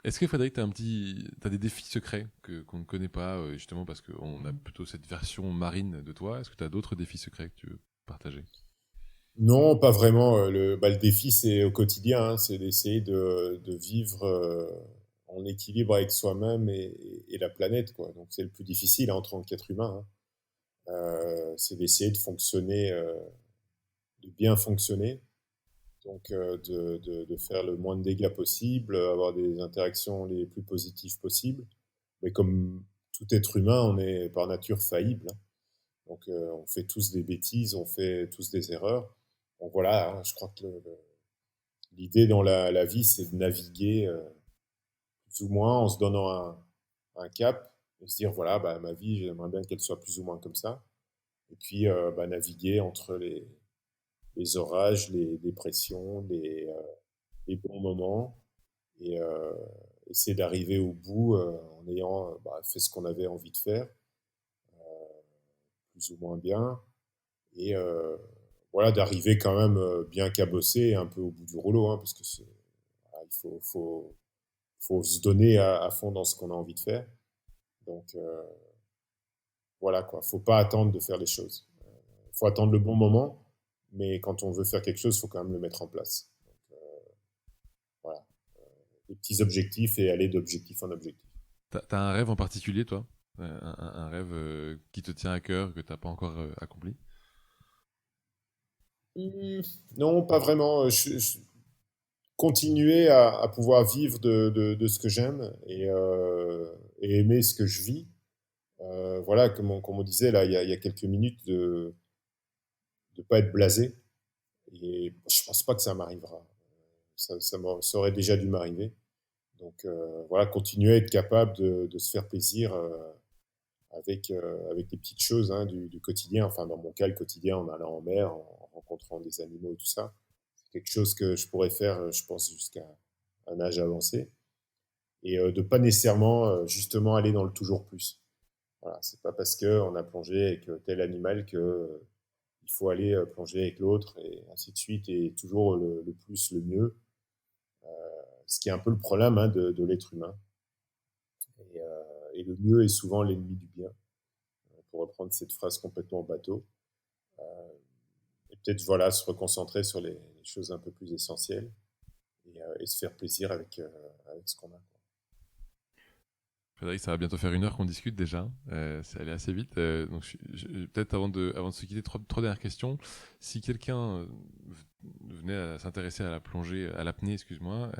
Est-ce que Frédéric, t'as des défis secrets qu'on ne connaît pas, justement parce qu'on a plutôt cette version marine de toi? Est-ce que tu as d'autres défis secrets que tu veux partager? Non, pas vraiment. Le défi, c'est au quotidien, hein, c'est d'essayer de vivre en équilibre avec soi-même et la planète, quoi. Donc, c'est le plus difficile, hein, en tant qu'être humain. Hein. C'est d'essayer de fonctionner, de bien fonctionner. Donc, de faire le moins de dégâts possible, avoir des interactions les plus positives possibles. Mais comme tout être humain, on est par nature faillible. Hein. Donc, on fait tous des bêtises, on fait tous des erreurs. Donc voilà, hein, je crois que l'idée dans la vie, c'est de naviguer plus ou moins en se donnant un cap et se dire, voilà, bah, ma vie, j'aimerais bien qu'elle soit plus ou moins comme ça. Et puis, bah, naviguer entre les orages, les dépressions, les bons moments et essayer d'arriver au bout en ayant bah, fait ce qu'on avait envie de faire, plus ou moins bien. Et voilà, d'arriver quand même bien cabossé, un peu au bout du rouleau, hein, parce que voilà, faut se donner à fond dans ce qu'on a envie de faire. Donc voilà quoi, faut pas attendre de faire les choses. Faut attendre le bon moment, mais quand on veut faire quelque chose, faut quand même le mettre en place. Donc, voilà, des petits objectifs et aller d'objectif en objectif. T'as un rêve en particulier, toi? Un rêve qui te tient à cœur, que t'as pas encore accompli? Hmm, non, pas vraiment. Continuer à pouvoir vivre de ce que j'aime et aimer ce que je vis. Voilà, comme on disait là, il y a quelques minutes, de ne pas être blasé. Et je pense pas que ça m'arrivera. Ça aurait déjà dû m'arriver. Donc voilà, continuer à être capable de se faire plaisir avec des petites choses, hein, du quotidien. Enfin, dans mon cas, le quotidien, en allant en mer, en rencontrant des animaux et tout ça. C'est quelque chose que je pourrais faire, je pense, jusqu'à un âge avancé. Et de pas nécessairement, justement, aller dans le toujours plus. Voilà, c'est pas parce qu'on a plongé avec tel animal que il faut aller plonger avec l'autre et ainsi de suite, et toujours le plus, le mieux. Ce qui est un peu le problème, hein, de l'être humain. Et le mieux est souvent l'ennemi du bien, pour reprendre cette phrase complètement bateau. Et peut-être voilà, se reconcentrer sur les choses un peu plus essentielles et se faire plaisir avec ce qu'on a. Frédéric, ça va bientôt faire 1 heure qu'on discute déjà. C'est allé assez vite. Donc, peut-être avant de se quitter, trois dernières questions. Si quelqu'un venait à s'intéresser à la plongée, à l'apnée, excuse-moi,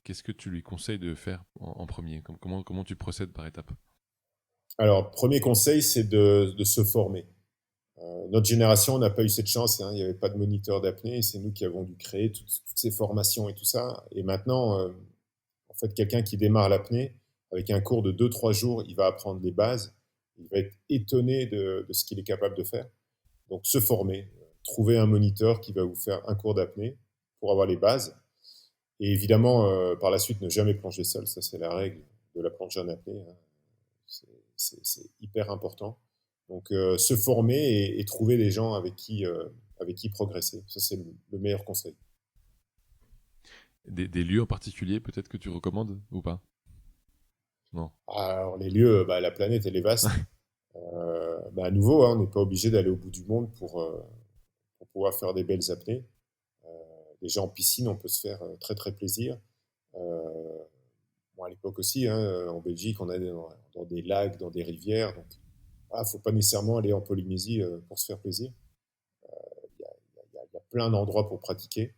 qu'est-ce que tu lui conseilles de faire en premier? Comment tu procèdes par étapes? Alors, premier conseil, c'est de se former. Notre génération n'a pas eu cette chance, hein. Il n'y avait pas de moniteur d'apnée. C'est nous qui avons dû créer toutes ces formations et tout ça. Et maintenant, en fait, quelqu'un qui démarre l'apnée, avec un cours de 2-3 jours, il va apprendre les bases. Il va être étonné de ce qu'il est capable de faire. Donc, se former. Trouver un moniteur qui va vous faire un cours d'apnée pour avoir les bases. Et évidemment, par la suite, ne jamais plonger seul. Ça, c'est la règle de la plongée en apnée, hein. C'est hyper important. Donc, se former et trouver des gens avec qui progresser. Ça, c'est le meilleur conseil. Des lieux en particulier, peut-être que tu recommandes ou pas? Non. Alors, les lieux, la planète, elle est vaste. À nouveau, hein, on n'est pas obligé d'aller au bout du monde pour pouvoir faire des belles apnées. Déjà en piscine, on peut se faire très très plaisir. Bon, à l'époque aussi, hein, en Belgique, on allait dans des lacs, dans des rivières. Donc, faut pas nécessairement aller en Polynésie pour se faire plaisir. Il y a plein d'endroits pour pratiquer.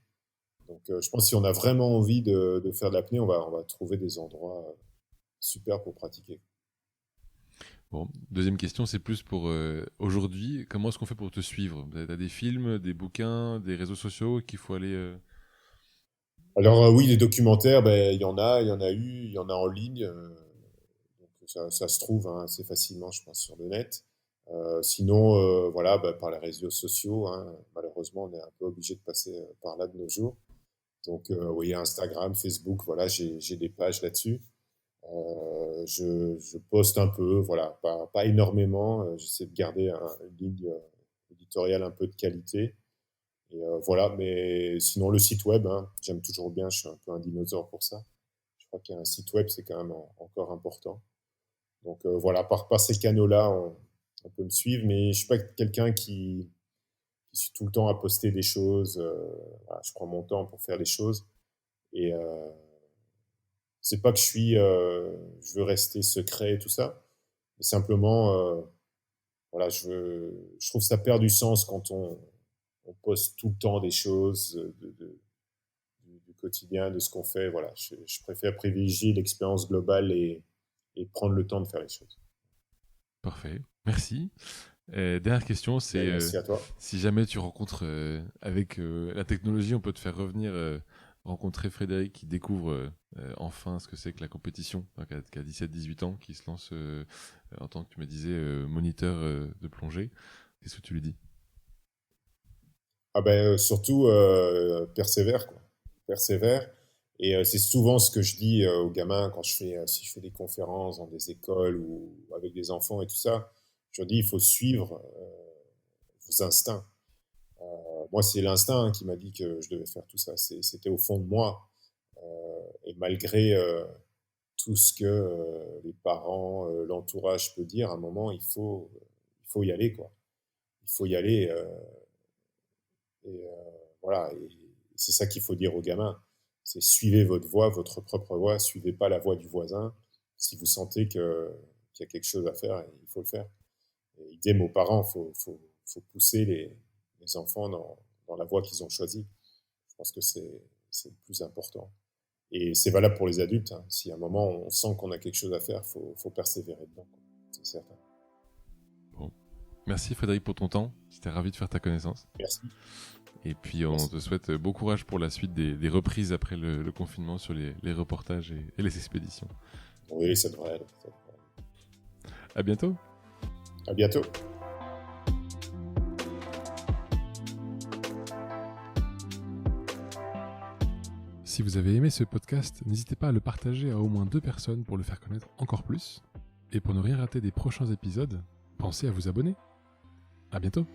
Donc, je pense que si on a vraiment envie de faire de l'apnée, on va trouver des endroits super pour pratiquer. Bon, deuxième question, c'est plus pour aujourd'hui. Comment est-ce qu'on fait pour te suivre? T'as des films, des bouquins, des réseaux sociaux qu'il faut aller... Alors oui, les documentaires, il y en a eu, il y en a en ligne. Donc ça se trouve, hein, assez facilement, je pense, sur le net. Sinon, voilà, par les réseaux sociaux, hein, malheureusement, on est un peu obligé de passer par là de nos jours. Donc oui, Instagram, Facebook, voilà, j'ai des pages là-dessus. Je poste un peu, voilà, pas énormément. J'essaie de garder une ligne éditoriale un peu de qualité. Et voilà, mais sinon le site web, hein, j'aime toujours bien, je suis un peu un dinosaure pour ça. Je crois qu'un site web, c'est quand même encore important. Donc voilà, par ces canaux-là, on peut me suivre, mais je suis pas quelqu'un qui suis tout le temps à poster des choses. Voilà, je prends mon temps pour faire les choses. Et c'est pas que je veux rester secret et tout ça, mais simplement, voilà, je trouve que ça perd du sens quand on poste tout le temps des choses du quotidien, de ce qu'on fait. Voilà, je préfère privilégier l'expérience globale et prendre le temps de faire les choses. Parfait, merci. Dernière question, c'est Merci à toi. si jamais tu rencontres avec la technologie, on peut te faire revenir rencontrer Frédéric qui découvre enfin ce que c'est que la compétition, qui a 17-18 ans, qui se lance en tant que tu me disais moniteur de plongée. Qu'est-ce que tu lui dis? Surtout persévère, quoi. Persévère. Et c'est souvent ce que je dis aux gamins quand si je fais des conférences dans des écoles ou avec des enfants et tout ça. Je leur dis, il faut suivre vos instincts. Moi, c'est l'instinct, hein, qui m'a dit que je devais faire tout ça. C'était au fond de moi. Et malgré tout ce que les parents, l'entourage peut dire, à un moment, il faut y aller, quoi. Il faut y aller. Voilà. Et c'est ça qu'il faut dire aux gamins. C'est suivez votre voie, votre propre voie. Suivez pas la voie du voisin. Si vous sentez qu'il y a quelque chose à faire, il faut le faire. Et idem aux parents, faut pousser les enfants dans la voie qu'ils ont choisie. Je pense que c'est le plus important. Et c'est valable pour les adultes, hein. Si à un moment on sent qu'on a quelque chose à faire, faut persévérer dedans, quoi. C'est certain. Bon. Merci Frédéric pour ton temps. J'étais ravi de faire ta connaissance. Merci. Et puis on te souhaite bon courage pour la suite des reprises après le confinement sur les reportages et les expéditions. Oui, ça devrait aller. À bientôt. À bientôt. Si vous avez aimé ce podcast, n'hésitez pas à le partager à au moins 2 personnes pour le faire connaître encore plus. Et pour ne rien rater des prochains épisodes, pensez à vous abonner. À bientôt.